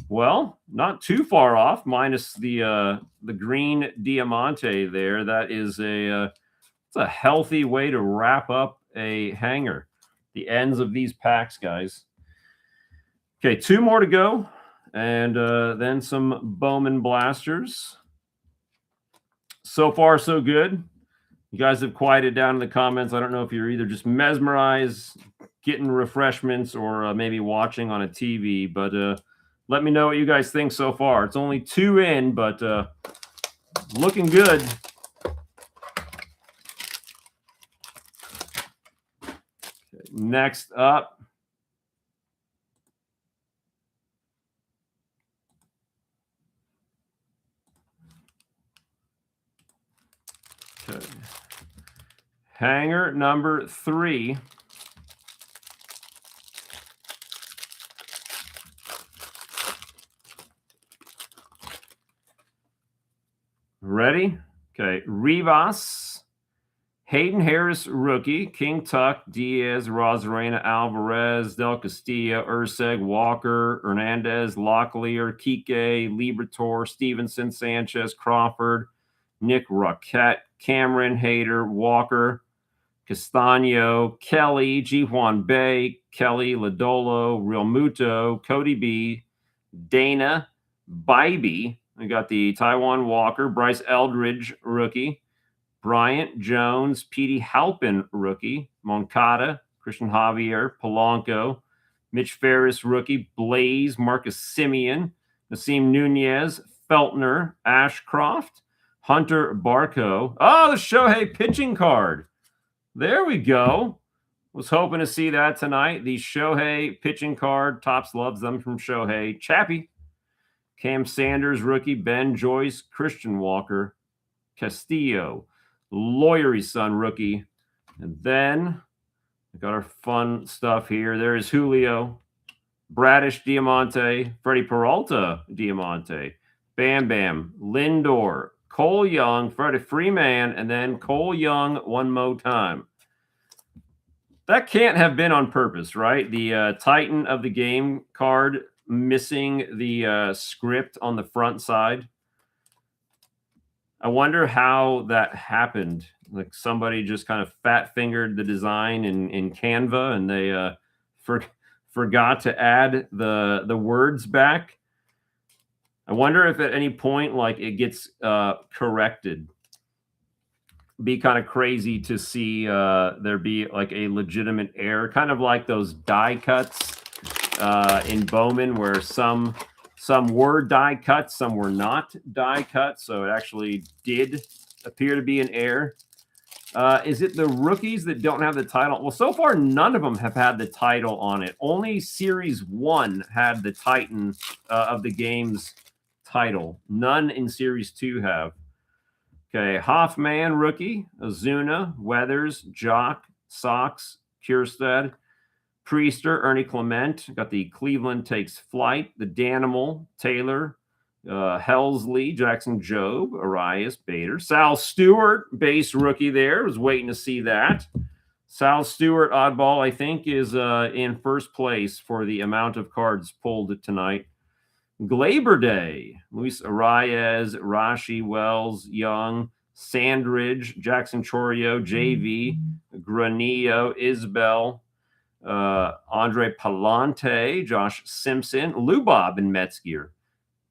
Well, not too far off, minus the green Diamante there. That is it's a healthy way to wrap up a hanger. The ends of these packs, guys. Okay, 2 more to go, and then some Bowman Blasters. So far, so good. You guys have quieted down in the comments. I don't know if you're either just mesmerized, getting refreshments, or maybe watching on a TV. But let me know what you guys think so far. It's only 2 in, but looking good. Next up, okay. Hanger number 3. Ready? Okay. Rivas, Hayden Harris, rookie. King Tuck, Diaz, Rosarena, Alvarez, Del Castillo, Urseg, Walker, Hernandez, Locklear, Kike, Libertor, Stevenson, Sanchez, Crawford, Nick Roquette, Cameron, Hader, Walker, Castano, Kelly, Ji-Hwan Bay, Kelly, Lodolo, Real Muto, Cody B, Dana, Bybee. We got the Taiwan Walker, Bryce Eldridge, rookie. Bryant, Jones, Petey Halpin, rookie. Moncada, Christian Javier, Polanco, Mitch Ferris, rookie. Blaze, Marcus Simeon, Nassim Nunez, Feltner, Ashcroft, Hunter Barco. Oh, the Shohei pitching card. There we go. Was hoping to see that tonight. The Shohei pitching card. Topps loves them from Shohei. Chappie. Cam Sanders, rookie. Ben Joyce, Christian Walker, Castillo, Lawyery's son, rookie. And then we got our fun stuff here. There's Julio, Bradish, Diamante, Freddie Peralta, Diamante, Bam Bam, Lindor, Cole Young, Freddie Freeman, and then Cole Young one more time. That can't have been on purpose, right? The Titan of the Game card missing the script on the front side. I wonder how that happened. Like somebody just kind of fat-fingered the design in Canva, and they forgot to add the words back. I wonder if at any point, like, it gets corrected. Be kind of crazy to see there be like a legitimate error, kind of like those die cuts in Bowman, where some were die cuts, some were not die cuts. So it actually did appear to be an error. Is it the rookies that don't have the title? Well, so far, none of them have had the title on it. Only Series 1 had the Titan of the Game's title. None in Series 2 have. Okay, Hoffman, rookie. Ozuna, Weathers, Jock, Sox, Kierstead, Priester, Ernie Clement. Got the Cleveland Takes Flight, the Danimal, Taylor, Helsley, Jackson Jobe, Arias, Bader. Sal Stewart, base rookie there. Was waiting to see that. Sal Stewart, oddball, I think, is in first place for the amount of cards pulled tonight. Glaber Day, Luis Arias, Rashi, Wells, Young, Sandridge, Jackson Chorio, JV, Granillo, Isbell, Andre Palante, Josh Simpson, Lubob in Mets gear,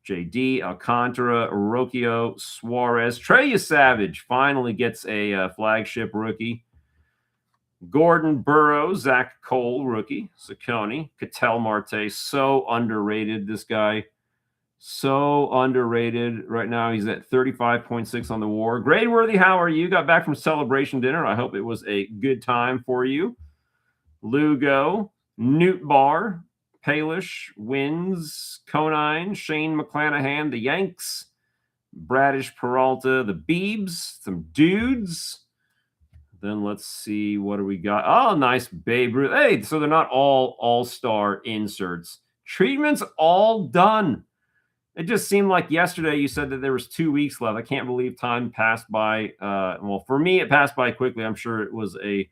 JD, Alcantara, Rocchio, Suarez, Trey Savage finally gets a flagship rookie. Gordon Burrows, Zach Cole, rookie. Saccone, Ketel Marte, so underrated, this guy. So underrated. Right now, he's at 35.6 on the WAR. Gradeworthy, how are you? Got back from celebration dinner. I hope it was a good time for you. Lugo, Newt Barr, Palish, Wins, Conine, Shane McClanahan, the Yanks, Bradish, Peralta, the Beebs, some dudes. Then let's see, what do we got? Oh, nice Babe Ruth. Hey, so they're not all all-star inserts. Treatment's all done. It just seemed like yesterday you said that there was 2 weeks left. I can't believe time passed by. Well, for me, it passed by quickly. I'm sure it was a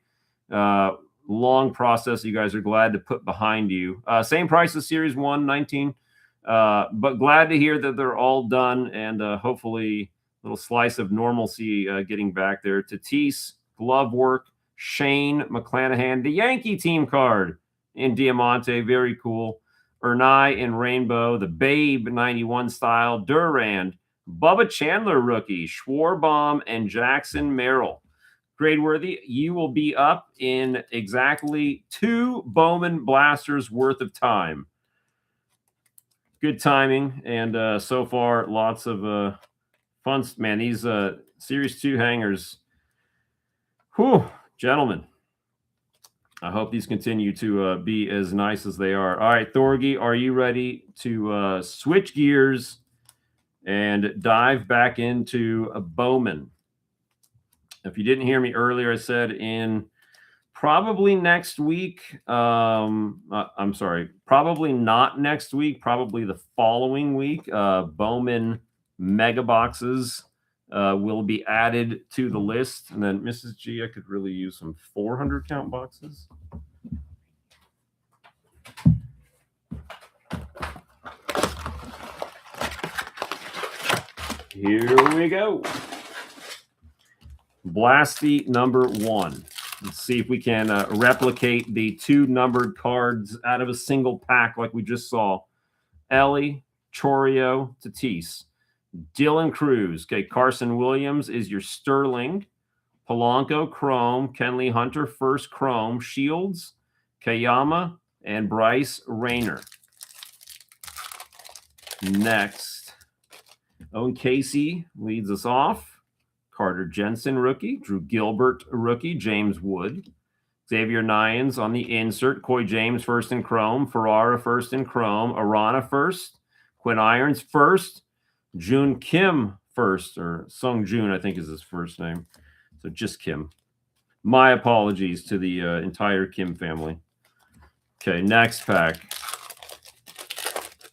long process you guys are glad to put behind you. Same price as Series 1, 19. But glad to hear that they're all done, and hopefully a little slice of normalcy getting back there. Tatis, glove work, Shane McClanahan, the Yankee team card in Diamante. Very cool. Ernai in Rainbow, the Babe 91 style, Durand, Bubba Chandler rookie, Schwarbaum, and Jackson Merrill. Gradeworthy, you will be up in exactly 2 Bowman Blasters worth of time. Good timing, and so far, lots of fun. Man, these Series 2 hangers, whew, gentlemen. I hope these continue to be as nice as they are. All right, Thorgy, are you ready to switch gears and dive back into a Bowman? If you didn't hear me earlier, I said in probably next week. I'm sorry, probably not next week, probably the following week. Bowman mega boxes will be added to the list. And then Mrs. G, I could really use some 400 count boxes. Here we go. Blasty number 1. Let's see if we can replicate the 2 numbered cards out of a single pack like we just saw. Ellie, Chorio, Tatis. Dylan Cruz. Okay, Carson Williams is your Sterling. Polanco, Chrome. Kenley Hunter, first Chrome. Shields, Kayama, and Bryce Rayner. Next, Owen Casey leads us off. Carter Jensen, rookie. Drew Gilbert, rookie. James Wood. Xavier Nyans on the insert. Coy James, first in Chrome. Ferrara, first in Chrome. Arana, first. Quinn Irons, first. Jun Kim, first. Or Sung Jun, I think is his first name. So just Kim. My apologies to the entire Kim family. Okay, next pack.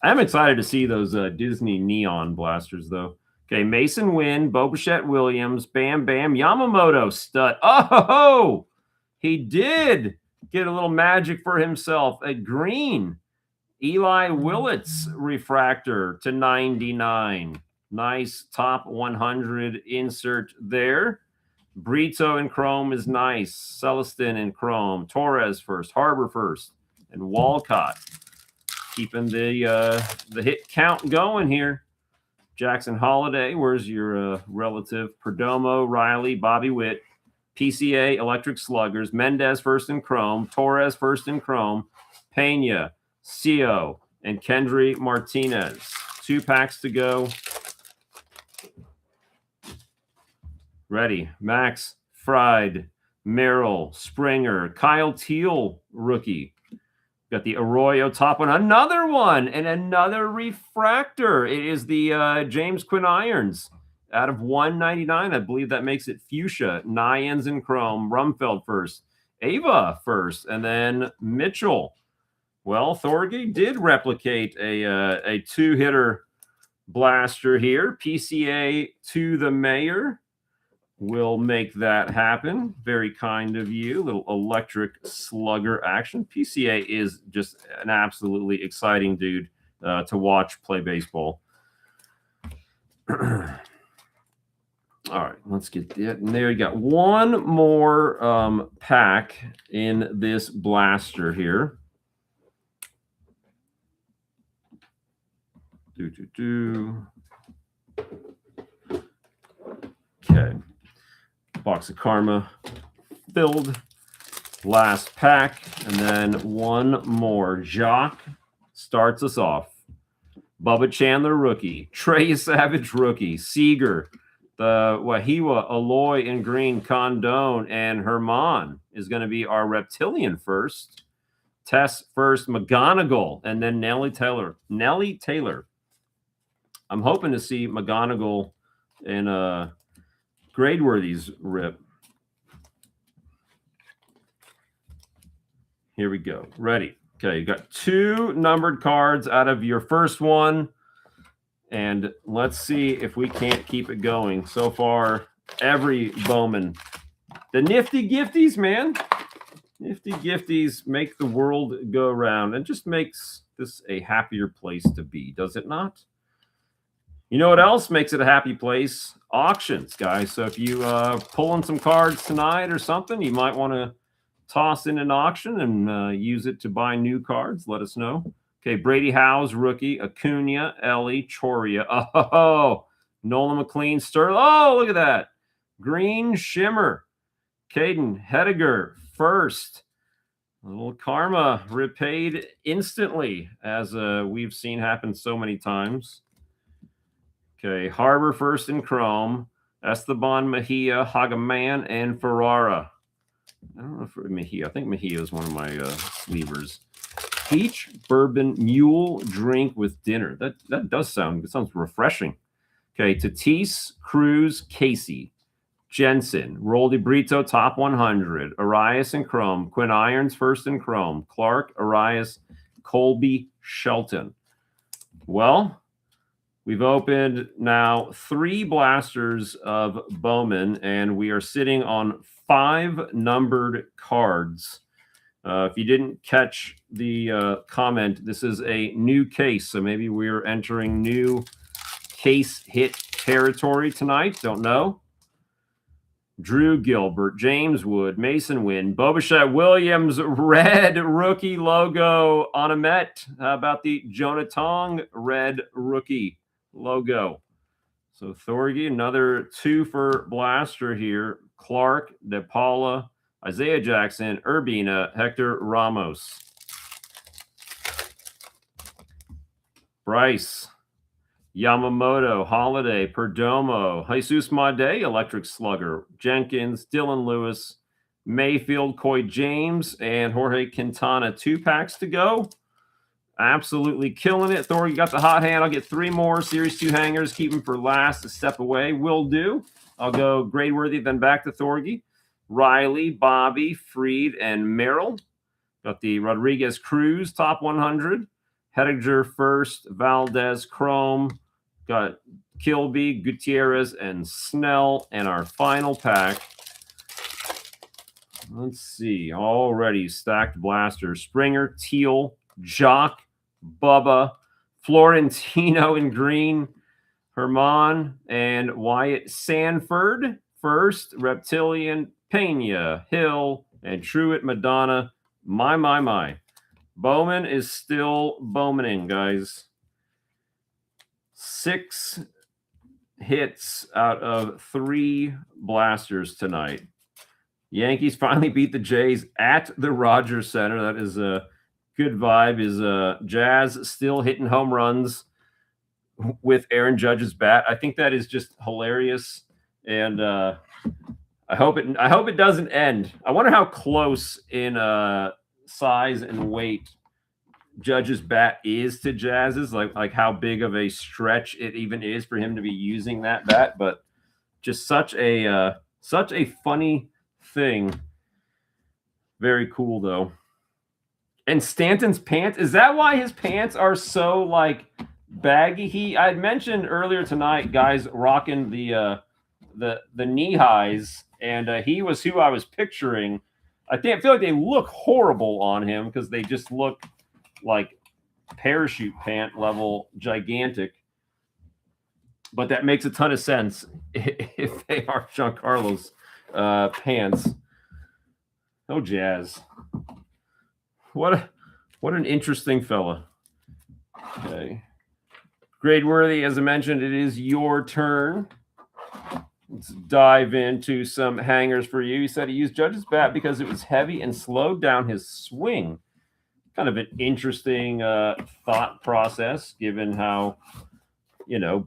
I'm excited to see those Disney neon blasters, though. Okay, Mason Wynn, Bo Bichette Williams, Bam Bam, Yamamoto, stud. Oh, he did get a little magic for himself. A green Eli Willits refractor to 99. Nice top 100 insert there. Brito in Chrome is nice. Celestin in Chrome. Torres first. Harbor first. And Walcott keeping the hit count going here. Jackson Holiday, where's your relative? Perdomo, Riley, Bobby Witt, PCA, Electric Sluggers, Mendez first in Chrome, Torres first in Chrome, Pena, Cio, and Kendry Martinez. 2 packs to go. Ready. Max Fried, Merrill, Springer, Kyle Teal, rookie. Got the Arroyo top one, another one, and another refractor. It is the James Quinn Irons out of 199. I believe that makes it fuchsia. Nyans in Chrome. Rumfeld first. Ava first, and then Mitchell. Well, Thorgy did replicate a 2-hitter blaster here. PCA to the mayor will make that happen. Very kind of you. Little electric slugger action. PCA is just an absolutely exciting dude to watch play baseball. All right, let's get that. And there you got one more pack in this blaster here. Okay. Box of Karma filled. Last pack. And then one more. Jock starts us off. Bubba Chandler, rookie. Trey Savage, rookie. Seager. The Wahiwa, Aloy in green. Condone and Herman is going to be our Reptilian first. Tess first. McGonigal. And then Nellie Taylor. I'm hoping to see McGonigal in Gradeworthy's rip. Here we go. Ready. Okay, you got 2 numbered cards out of your first one. And let's see if we can't keep it going. So far, every Bowman. The nifty gifties, man. Nifty gifties make the world go round and just makes this a happier place to be, does it not? You know what else makes it a happy place? Auctions, guys. So if you pulling some cards tonight or something, you might want to toss in an auction and use it to buy new cards. Let us know. Okay, Brady Howes, rookie. Acuna, Ellie, Choria. Oh, Nolan McLean, Sterling. Oh, look at that. Green Shimmer. Caden Hediger, first. A little karma repaid instantly, as we've seen happen so many times. Okay, Harbor first in Chrome. Esteban Mejia, Hagaman, and Ferrara. I don't know if Mejia. I think Mejia is one of my sleevers. Peach bourbon mule drink with dinner. That does sound. It sounds refreshing. Okay, Tatis, Cruz, Casey, Jensen, Roldy Brito, top 100, Arias and Chrome, Quinn Irons, first in Chrome, Clark, Arias, Colby, Shelton. Well, we've opened now 3 blasters of Bowman, and we are sitting on 5 numbered cards. If you didn't catch the comment, this is a new case, so maybe we're entering new case hit territory tonight. Don't know. Drew Gilbert, James Wood, Mason Wynn, Bobichette Williams, red rookie logo on a Met. How about the Jonah Tong red rookie logo? So Thorgy, another 2 for Blaster here. Clark, DePaula, Isaiah Jackson, Urbina, Hector Ramos. Bryce, Yamamoto, Holiday, Perdomo, Jesus Made, Electric Slugger, Jenkins, Dylan Lewis, Mayfield, Coy James, and Jorge Quintana. 2 packs to go. Absolutely killing it. Thor, you got the hot hand. I'll get 3 more Series 2 hangers. Keep them for last. A step away. Will do. I'll go Gradeworthy, then back to Thorgy. Riley, Bobby, Freed, and Merrill. Got the Rodriguez Cruz, top 100. Hediger first, Valdez, Chrome. Got Kilby, Gutierrez, and Snell. And our final pack. Let's see. Already stacked blasters. Springer, Teal, Jock, Bubba, Florentino in green, Herman, and Wyatt Sanford. First, Reptilian, Pena, Hill, and Truett Madonna. My. Bowman is still Bowmaning, guys. 6 hits out of 3 blasters tonight. Yankees finally beat the Jays at the Rogers Center. That is a good vibe. Is Jazz still hitting home runs with Aaron Judge's bat? I think that is just hilarious, and I hope it doesn't end. I wonder how close in size and weight Judge's bat is to Jazz's, like how big of a stretch it even is for him to be using that bat. But just such a funny thing. Very cool though. And Stanton's pants, is that why his pants are so like baggy? I had mentioned earlier tonight guys rocking the knee highs, and he was who I was picturing. I feel like they look horrible on him because they just look like parachute pant level gigantic. But that makes a ton of sense if they are Giancarlo's pants. Oh, Jazz. What an interesting fella. Okay. Gradeworthy, as I mentioned, it is your turn. Let's dive into some hangers for you. He said he used Judge's bat because it was heavy and slowed down his swing. Kind of an interesting thought process, given how,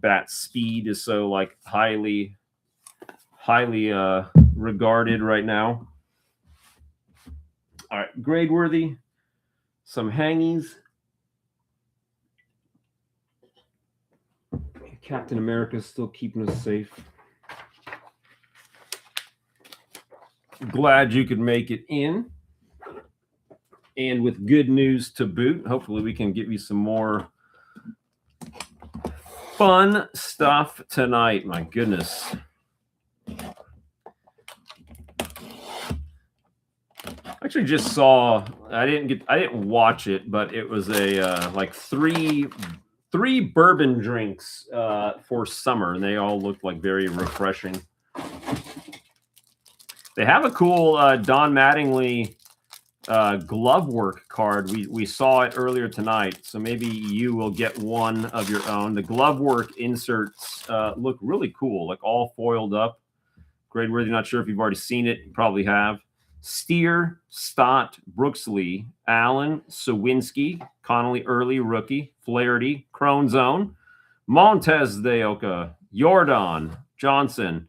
bat speed is so like highly regarded right now. All right, Gradeworthy, some hangies. Captain America's still keeping us safe. Glad you could make it in. And with good news to boot, hopefully we can give you some more fun stuff tonight. My goodness. I actually just saw, I didn't watch it, but it was a like three bourbon drinks for summer, and they all looked like very refreshing. They have a cool Don Mattingly glove work card. We saw it earlier tonight, so maybe you will get one of your own. The glove work inserts look really cool, like all foiled up. Gradeworthy, not sure if you've already seen it. You probably have. Steer, Stott, Brooksley, Allen, Sawinski, Connolly Early, rookie, Flaherty, Crone Zone, Montez de Oca, Jordan, Johnson,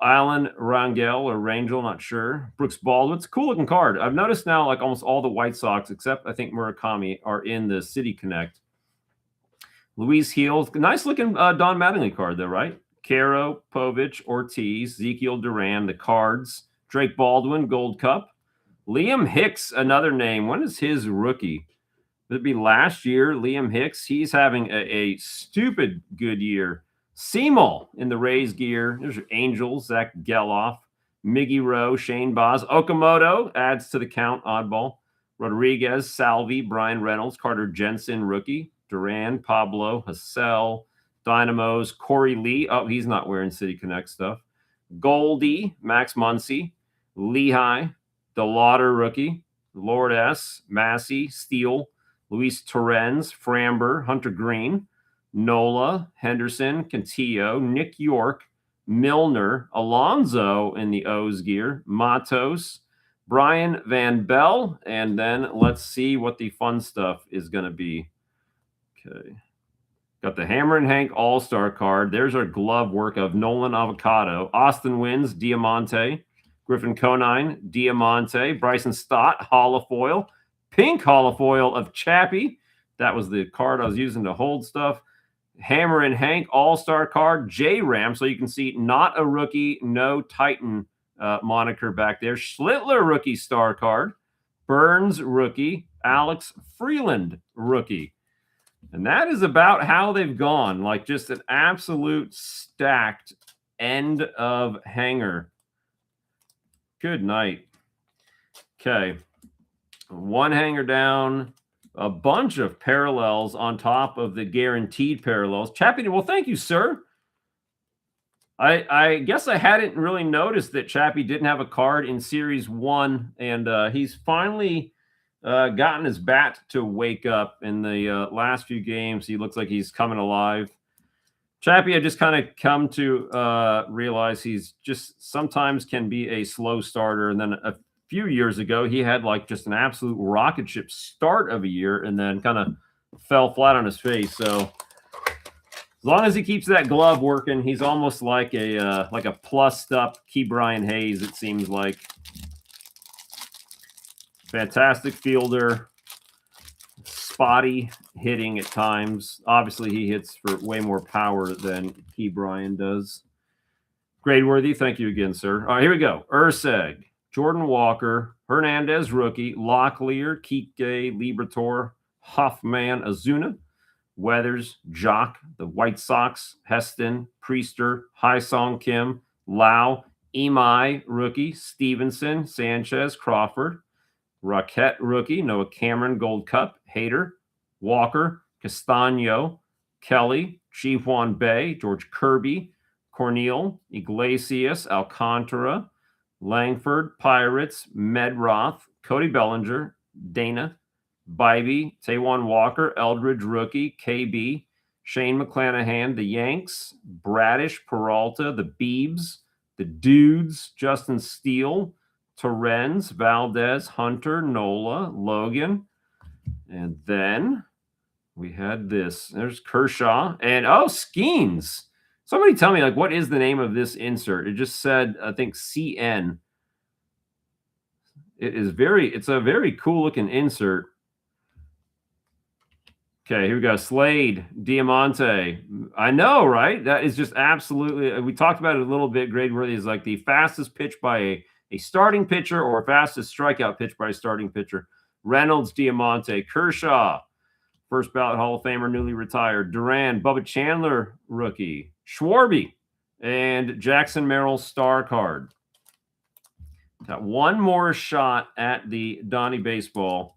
Alan Rangel or Rangel, not sure. Brooks Baldwin. It's a cool looking card. I've noticed now, like almost all the White Sox, except I think Murakami, are in the City Connect. Luis Heel. Nice looking Don Mattingly card, though, right? Caro, Povich, Ortiz, Ezekiel Duran, the Cards, Drake Baldwin, Gold Cup. Liam Hicks, another name. When is his rookie? Would it be last year? Liam Hicks. He's having a stupid good year. Seymour in the Rays gear. There's your Angels, Zach Geloff, Miggy Rowe, Shane Boz. Okamoto adds to the count, oddball. Rodriguez, Salvi, Brian Reynolds, Carter Jensen, rookie. Duran, Pablo, Hassel, Dynamos, Corey Lee. Oh, he's not wearing City Connect stuff. Goldie, Max Muncy, Lehigh, DeLauder, rookie. Lord S, Massey, Steele, Luis Torrens, Framber, Hunter Green, Nola, Henderson, Cantillo, Nick York, Milner, Alonzo in the O's gear, Matos, Brian Van Bell, and then let's see what the fun stuff is going to be. Okay. Got the Hammer and Hank All-Star card. There's our glove work of Nolan Avocado. Austin Wins, Diamante. Griffin Conine, Diamante. Bryson Stott, holofoil. Pink holofoil of Chappie. That was the card I was using to hold stuff. Hammer and Hank All-Star card. J-Ram, so you can see not a rookie, no Titan moniker back there. Schlittler rookie star card. Burns rookie. Alex Freeland rookie. And that is about how they've gone. Like just an absolute stacked end of hanger. Good night. Okay. One hanger down. A bunch of parallels on top of the guaranteed parallels. Chappie, well, thank you, sir. I guess I hadn't really noticed that Chappie didn't have a card in Series 1. And he's finally... gotten his bat to wake up in the last few games. He looks like he's coming alive. Chappie, I just kind of come to realize he's just sometimes can be a slow starter. And then a few years ago, he had like just an absolute rocket ship start of a year and then kind of fell flat on his face. So as long as he keeps that glove working, he's almost like a plussed up Key Brian Hayes, it seems like. Fantastic fielder, spotty hitting at times. Obviously, he hits for way more power than Key Brian does. Gradeworthy, thank you again, sir. All right, here we go. Urseg, Jordan Walker, Hernandez, rookie, Locklear, Kike, Libertor, Huffman, Azuna, Weathers, Jock, the White Sox, Heston, Priester, Hai-Song Kim, Lau, Imai, rookie, Stevenson, Sanchez, Crawford, Roquette rookie, Noah Cameron, Gold Cup, Hader, Walker, Castano, Kelly, Chief Juan Bay, George Kirby, Cornel, Iglesias, Alcantara, Langford, Pirates, Medroth, Cody Bellinger, Dana, Bybee, Taiwan Walker, Eldridge rookie, KB, Shane McClanahan, the Yanks, Bradish, Peralta, the Beebs, the Dudes, Justin Steele, Torrens, Valdez, Hunter, Nola, Logan. And then we had this. There's Kershaw. And, oh, Skeens. Somebody tell me, like, what is the name of this insert? It just said, I think, CN. It's a very cool-looking insert. Okay, here we go. Slade, Diamante. I know, right? That is just absolutely... We talked about it a little bit. Gradeworthy is like the fastest pitch by a starting pitcher or fastest strikeout pitch by a starting pitcher. Reynolds, Diamante, Kershaw, first ballot Hall of Famer, newly retired. Duran, Bubba Chandler, rookie. Schwarby, and Jackson Merrill star card. Got one more shot at the Donnie Baseball.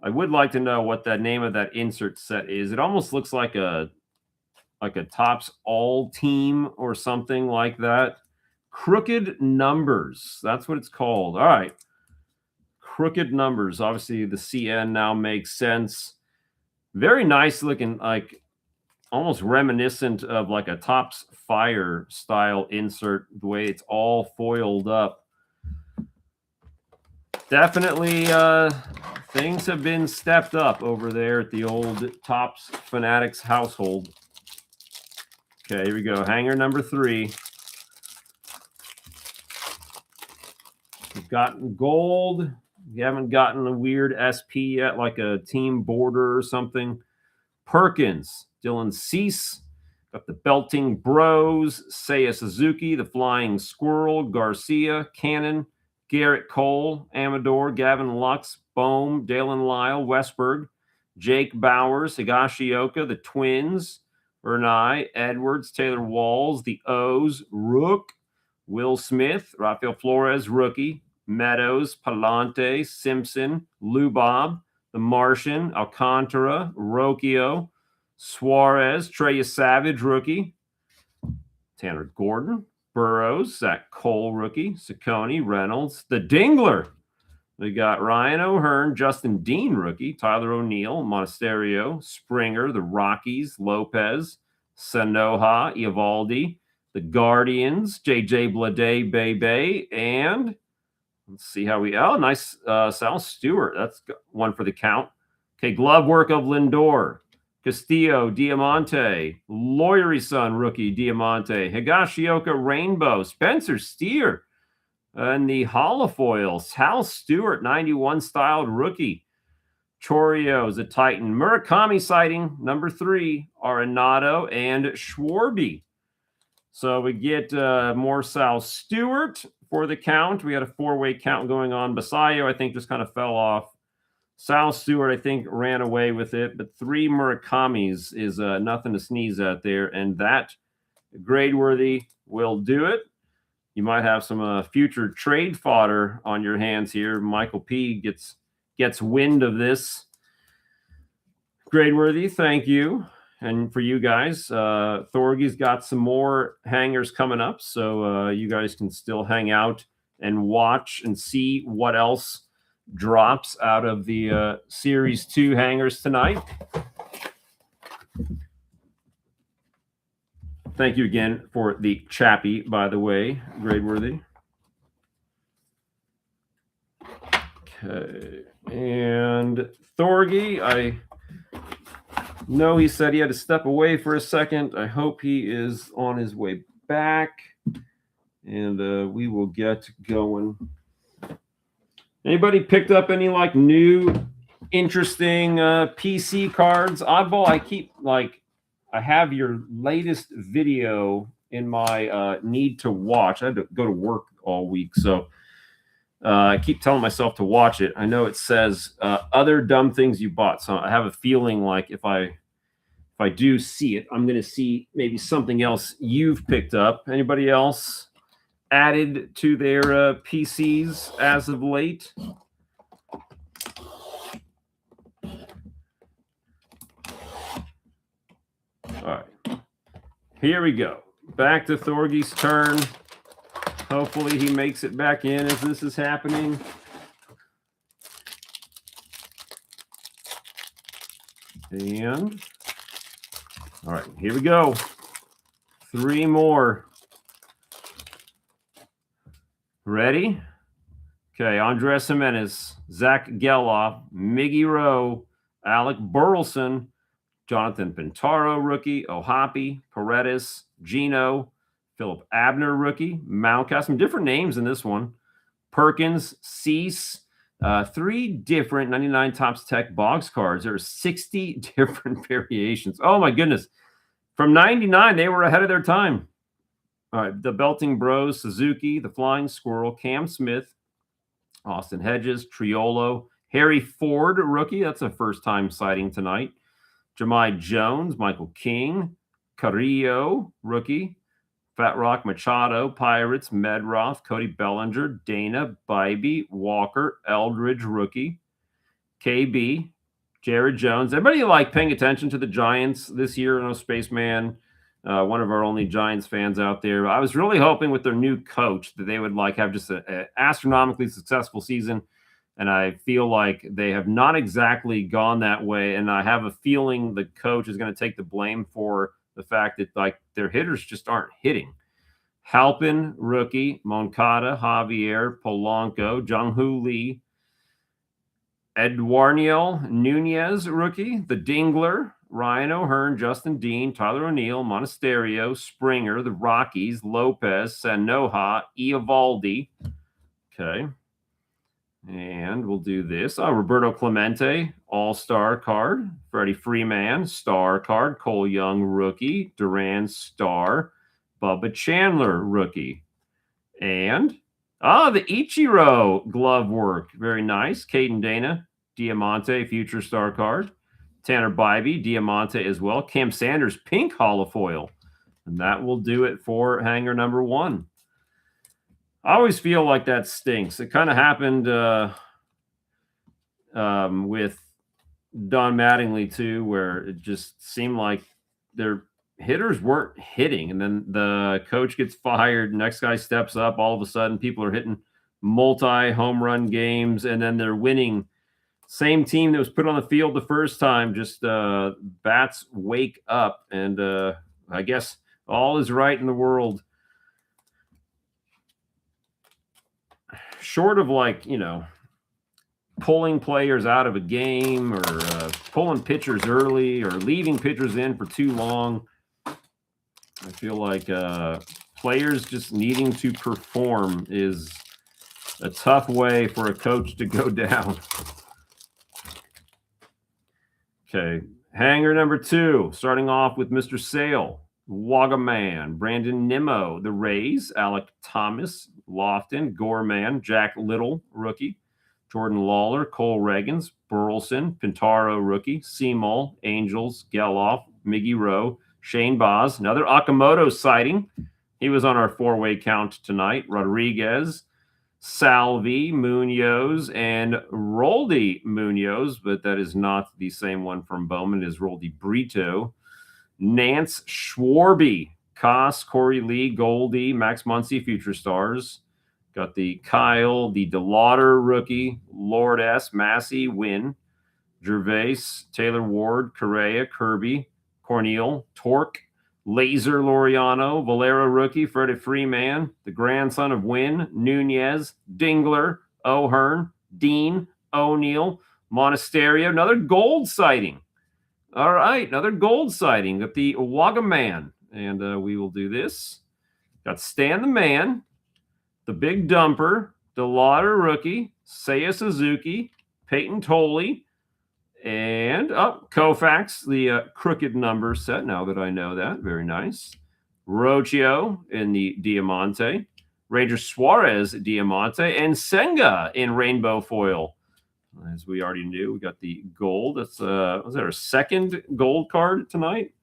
I would like to know what the name of that insert set is. It almost looks like a Topps All Team or something like that. Crooked Numbers. That's what it's called. All right. Crooked Numbers. Obviously, the CN now makes sense. Very nice looking, like almost reminiscent of like a Topps Fire style insert, the way it's all foiled up. Definitely things have been stepped up over there at the old Topps Fanatics household. Okay, here we go. Hanger number 3. gotten gold. If you haven't gotten a weird SP yet, like a team border or something, Perkins, Dylan Cease, got the Belting Bros, Seiya Suzuki, the Flying Squirrel, Garcia, Cannon, Garrett Cole, Amador, Gavin Lux, Bohm, Dalen Lyle, Westberg, Jake Bowers, Higashioka, the Twins, Bernai, Edwards, Taylor Walls, the O's, Rook, Will Smith, Rafael Flores, rookie, Meadows, Palante, Simpson, Lubob, the Martian, Alcantara, Rocchio, Suarez, Trey Savage, rookie, Tanner Gordon, Burrows, Zach Cole, rookie, Saccone, Reynolds, the Dingler. We got Ryan O'Hearn, Justin Dean, rookie, Tyler O'Neill, Monasterio, Springer, the Rockies, Lopez, Sanoja, Eovaldi, the Guardians, JJ Bleday, Bebe, and let's see how we, oh, nice Sal Stewart. That's one for the count. Okay, glove work of Lindor, Castillo, Diamante, Lawyery Son, rookie, Diamante, Higashioka, Rainbow, Spencer Steer, and the holofoils, Sal Stewart, 91 styled rookie. Chorio's a Titan. Murakami sighting, number 3, Arenado and Schwarby. So we get more Sal Stewart for the count. We had a 4-way count going on. Basayo, I think, just kind of fell off. Sal Stewart, I think, ran away with it. But 3 Murakamis is nothing to sneeze at there. And that grade-worthy will do it. You might have some future trade fodder on your hands here. Michael P. gets wind of this. Grade-worthy, thank you. And for you guys, Thorgy's got some more hangers coming up, so you guys can still hang out and watch and see what else drops out of the Series 2 hangers tonight. Thank you again for the Chappie, by the way, grade-worthy. Okay, and Thorgy, I know he said he had to step away for a second. I hope he is on his way back, and we will get going. Anybody picked up any like new, interesting PC cards? Oddball, I have your latest video in my need to watch. I had to go to work all week, so I keep telling myself to watch it. I know it says other dumb things you bought, so I have a feeling like if I do see it, I'm going to see maybe something else you've picked up. Anybody else added to their PCs as of late? All right, here we go. Back to Thorgy's turn. Hopefully he makes it back in as this is happening. And all right, here we go. 3 more. Ready? Okay, Andres Jimenez, Zach Geloff, Miggy Rowe, Alec Burleson, Jonathan Pintaro, rookie, Ohapi, Paredes, Gino, Philip Abner, rookie, Mountcast, some different names in this one. Perkins, Cease, 3 different 99 Topps Tech box cards. There are 60 different variations. Oh my goodness. From 99, they were ahead of their time. All right, the Belting Bros, Suzuki, the Flying Squirrel, Cam Smith, Austin Hedges, Triolo, Harry Ford, rookie. That's a first-time sighting tonight. Jahmai Jones, Michael King, Carrillo, rookie. Fat Rock Machado, Pirates, Medroth, Cody Bellinger, Dana, Bybee, Walker, Eldridge, rookie. KB, Jared Jones. Everybody like paying attention to the Giants this year? I know Spaceman, one of our only Giants fans out there. I was really hoping with their new coach that they would like have just an astronomically successful season. And I feel like they have not exactly gone that way. And I have a feeling the coach is going to take the blame for the fact that like their hitters just aren't hitting. Halpin, rookie, Moncada, Javier, Polanco, Jung-Hoo Lee, Eduardo Nunez, rookie, the Dingler, Ryan O'Hearn, Justin Dean, Tyler O'Neill, Monasterio, Springer, the Rockies, Lopez, Sanoja, Eovaldi. Okay. And we'll do this. Roberto Clemente, all-star card. Freddie Freeman, star card. Cole Young, rookie. Duran, star. Bubba Chandler, rookie. And, the Ichiro glove work. Very nice. Caden Dana, Diamante, future star card. Tanner Bybee, Diamante as well. Cam Sanders, pink holofoil. And that will do it for hanger number 1. I always feel like that stinks. It kind of happened with Don Mattingly too, where it just seemed like their hitters weren't hitting, and then the coach gets fired, next guy steps up, all of a sudden people are hitting multi-home run games, and then they're winning. Same team that was put on the field the first time, just bats wake up, and I guess all is right in the world. Short of, like, pulling players out of a game, or pulling pitchers early, or leaving pitchers in for too long, I feel like players just needing to perform is a tough way for a coach to go down. Okay, hanger number 2, starting off with Mr. Sale, Wagaman, Brandon Nimmo, the Rays, Alec Thomas, Lofton, Gorman, Jack Little, rookie, Jordan Lawler, Cole Reagans, Burleson, Pintaro, rookie, Seymour, Angels, Geloff, Miggy Rowe, Shane Boz, another Okamoto sighting. He was on our 4-way count tonight. Rodriguez, Salvi, Munoz, and Roldy Munoz, but that is not the same one from Bowman, is Roldy Brito. Nance Schwarby, Koss, Corey Lee, Goldie, Max Muncy, future stars. Got the Kyle, the DeLauder rookie, Lord S, Massey, Wynn, Gervais, Taylor Ward, Correa, Kirby, Cornel, Torque, Laser Laureano, Valera rookie, Freddie Freeman, the grandson of Wynn, Nunez, Dingler, O'Hearn, Dean, O'Neill, Monasterio, another gold sighting. All right, another gold sighting of the Wagaman. And we will do this. Got Stan the Man, the Big Dumper, DeLauder rookie, Seiya Suzuki, Peyton Tolley, and Koufax, the crooked number set, now that I know that. Very nice. Rocio in the Diamante. Ranger Suarez Diamante. And Senga in rainbow foil. As we already knew, we got the gold. That's was that our second gold card tonight?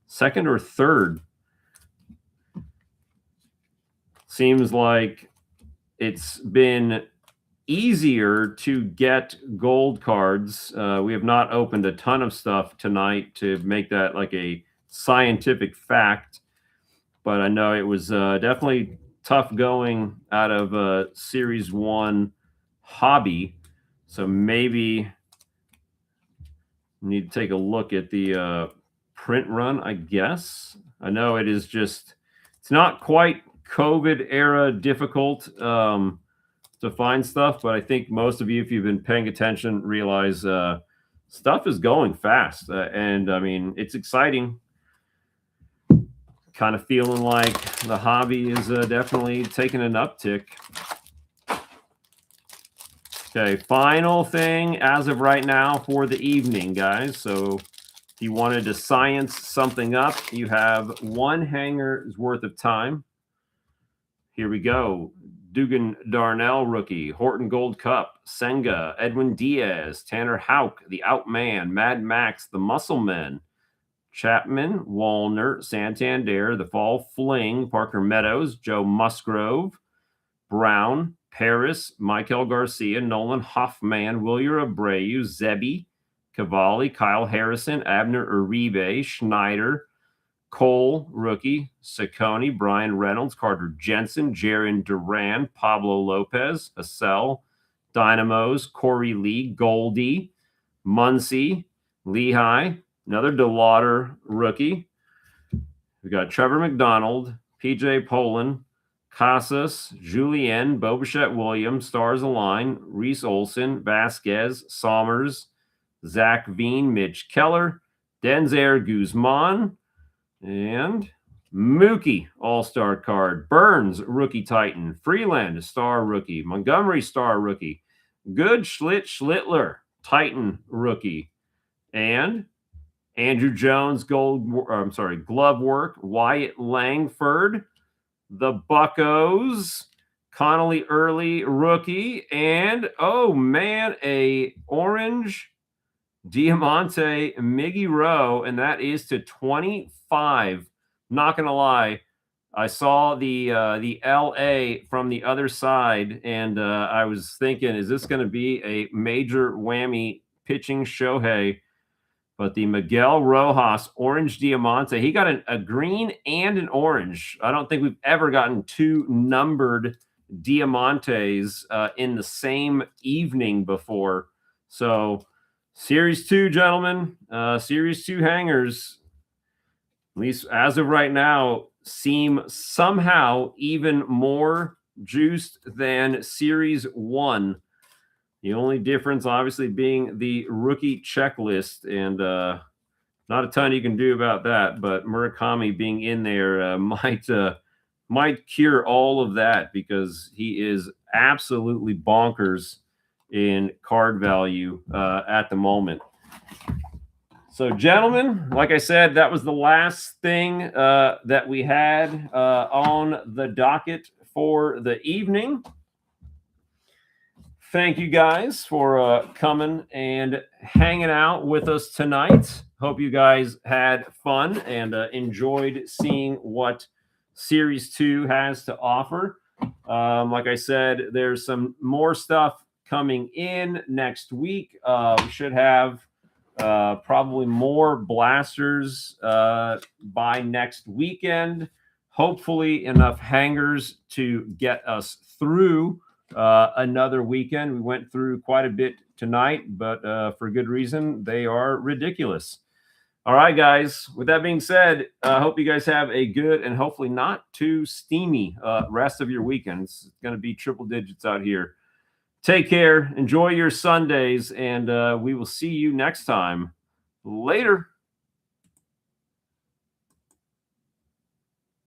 Second or third? Seems like it's been easier to get gold cards. We have not opened a ton of stuff tonight to make that like a scientific fact, but I know it was definitely tough going out of Series 1 hobby. So maybe we need to take a look at the print run, I guess. I know it is just, it's not quite COVID era difficult to find stuff, but I think most of you, if you've been paying attention, realize stuff is going fast. And I mean, it's exciting. Kind of feeling like the hobby is definitely taking an uptick. Okay, final thing as of right now for the evening, guys. So if you wanted to science something up, you have one hanger's worth of time. Here we go. Dugan Darnell, rookie. Horton Gold Cup. Senga. Edwin Diaz. Tanner Houck, the Outman. Mad Max, the Muscle Men. Chapman, Wallner, Santander, the Fall Fling. Parker Meadows. Joe Musgrove. Brown. Paris, Michael Garcia, Nolan Hoffman, Willier Abreu, Zebby, Cavalli, Kyle Harrison, Abner Uribe, Schneider, Cole, rookie, Saccone, Brian Reynolds, Carter Jensen, Jaron Duran, Pablo Lopez, Hassel, Dynamos, Corey Lee, Goldie, Muncy, Lehigh, another DeLauder rookie. We got Trevor McDonald, PJ Poland, Casas, Julien, Bobichette Williams, Stars Align, Reese Olson, Vasquez, Sommers, Zach Veen, Mitch Keller, Denzer Guzman, and Mookie, all-star card. Burns, rookie Titan. Freeland, star rookie. Montgomery, star rookie. Good Schlittler, Titan rookie. And Andrew Jones, glove work. Wyatt Langford, the Buccos. Connolly Early, rookie. And, oh, man, a orange Diamante Miggy Rowe, and that is to 25. Not going to lie. I saw the LA from the other side, and I was thinking, is this going to be a major whammy pitching Shohei? But the Miguel Rojas Orange Diamante, he got a green and an orange. I don't think we've ever gotten two numbered Diamantes in the same evening before. So Series 2, gentlemen, Series 2 hangers, at least as of right now, seem somehow even more juiced than Series 1. The only difference, obviously, being the rookie checklist, and not a ton you can do about that. But Murakami being in there might cure all of that, because he is absolutely bonkers in card value at the moment. So, gentlemen, like I said, that was the last thing that we had on the docket for the evening. Thank you guys for coming and hanging out with us tonight. Hope you guys had fun and enjoyed seeing what Series 2 has to offer. Like I said, there's some more stuff coming in next week. We should have probably more blasters by next weekend. Hopefully enough hangers to get us through another weekend. We went through quite a bit tonight, but for good reason. They are ridiculous. All right, guys. With that being said, I hope you guys have a good and hopefully not too steamy rest of your weekends. It's going to be triple digits out here. Take care. Enjoy your Sundays, and we will see you next time. Later.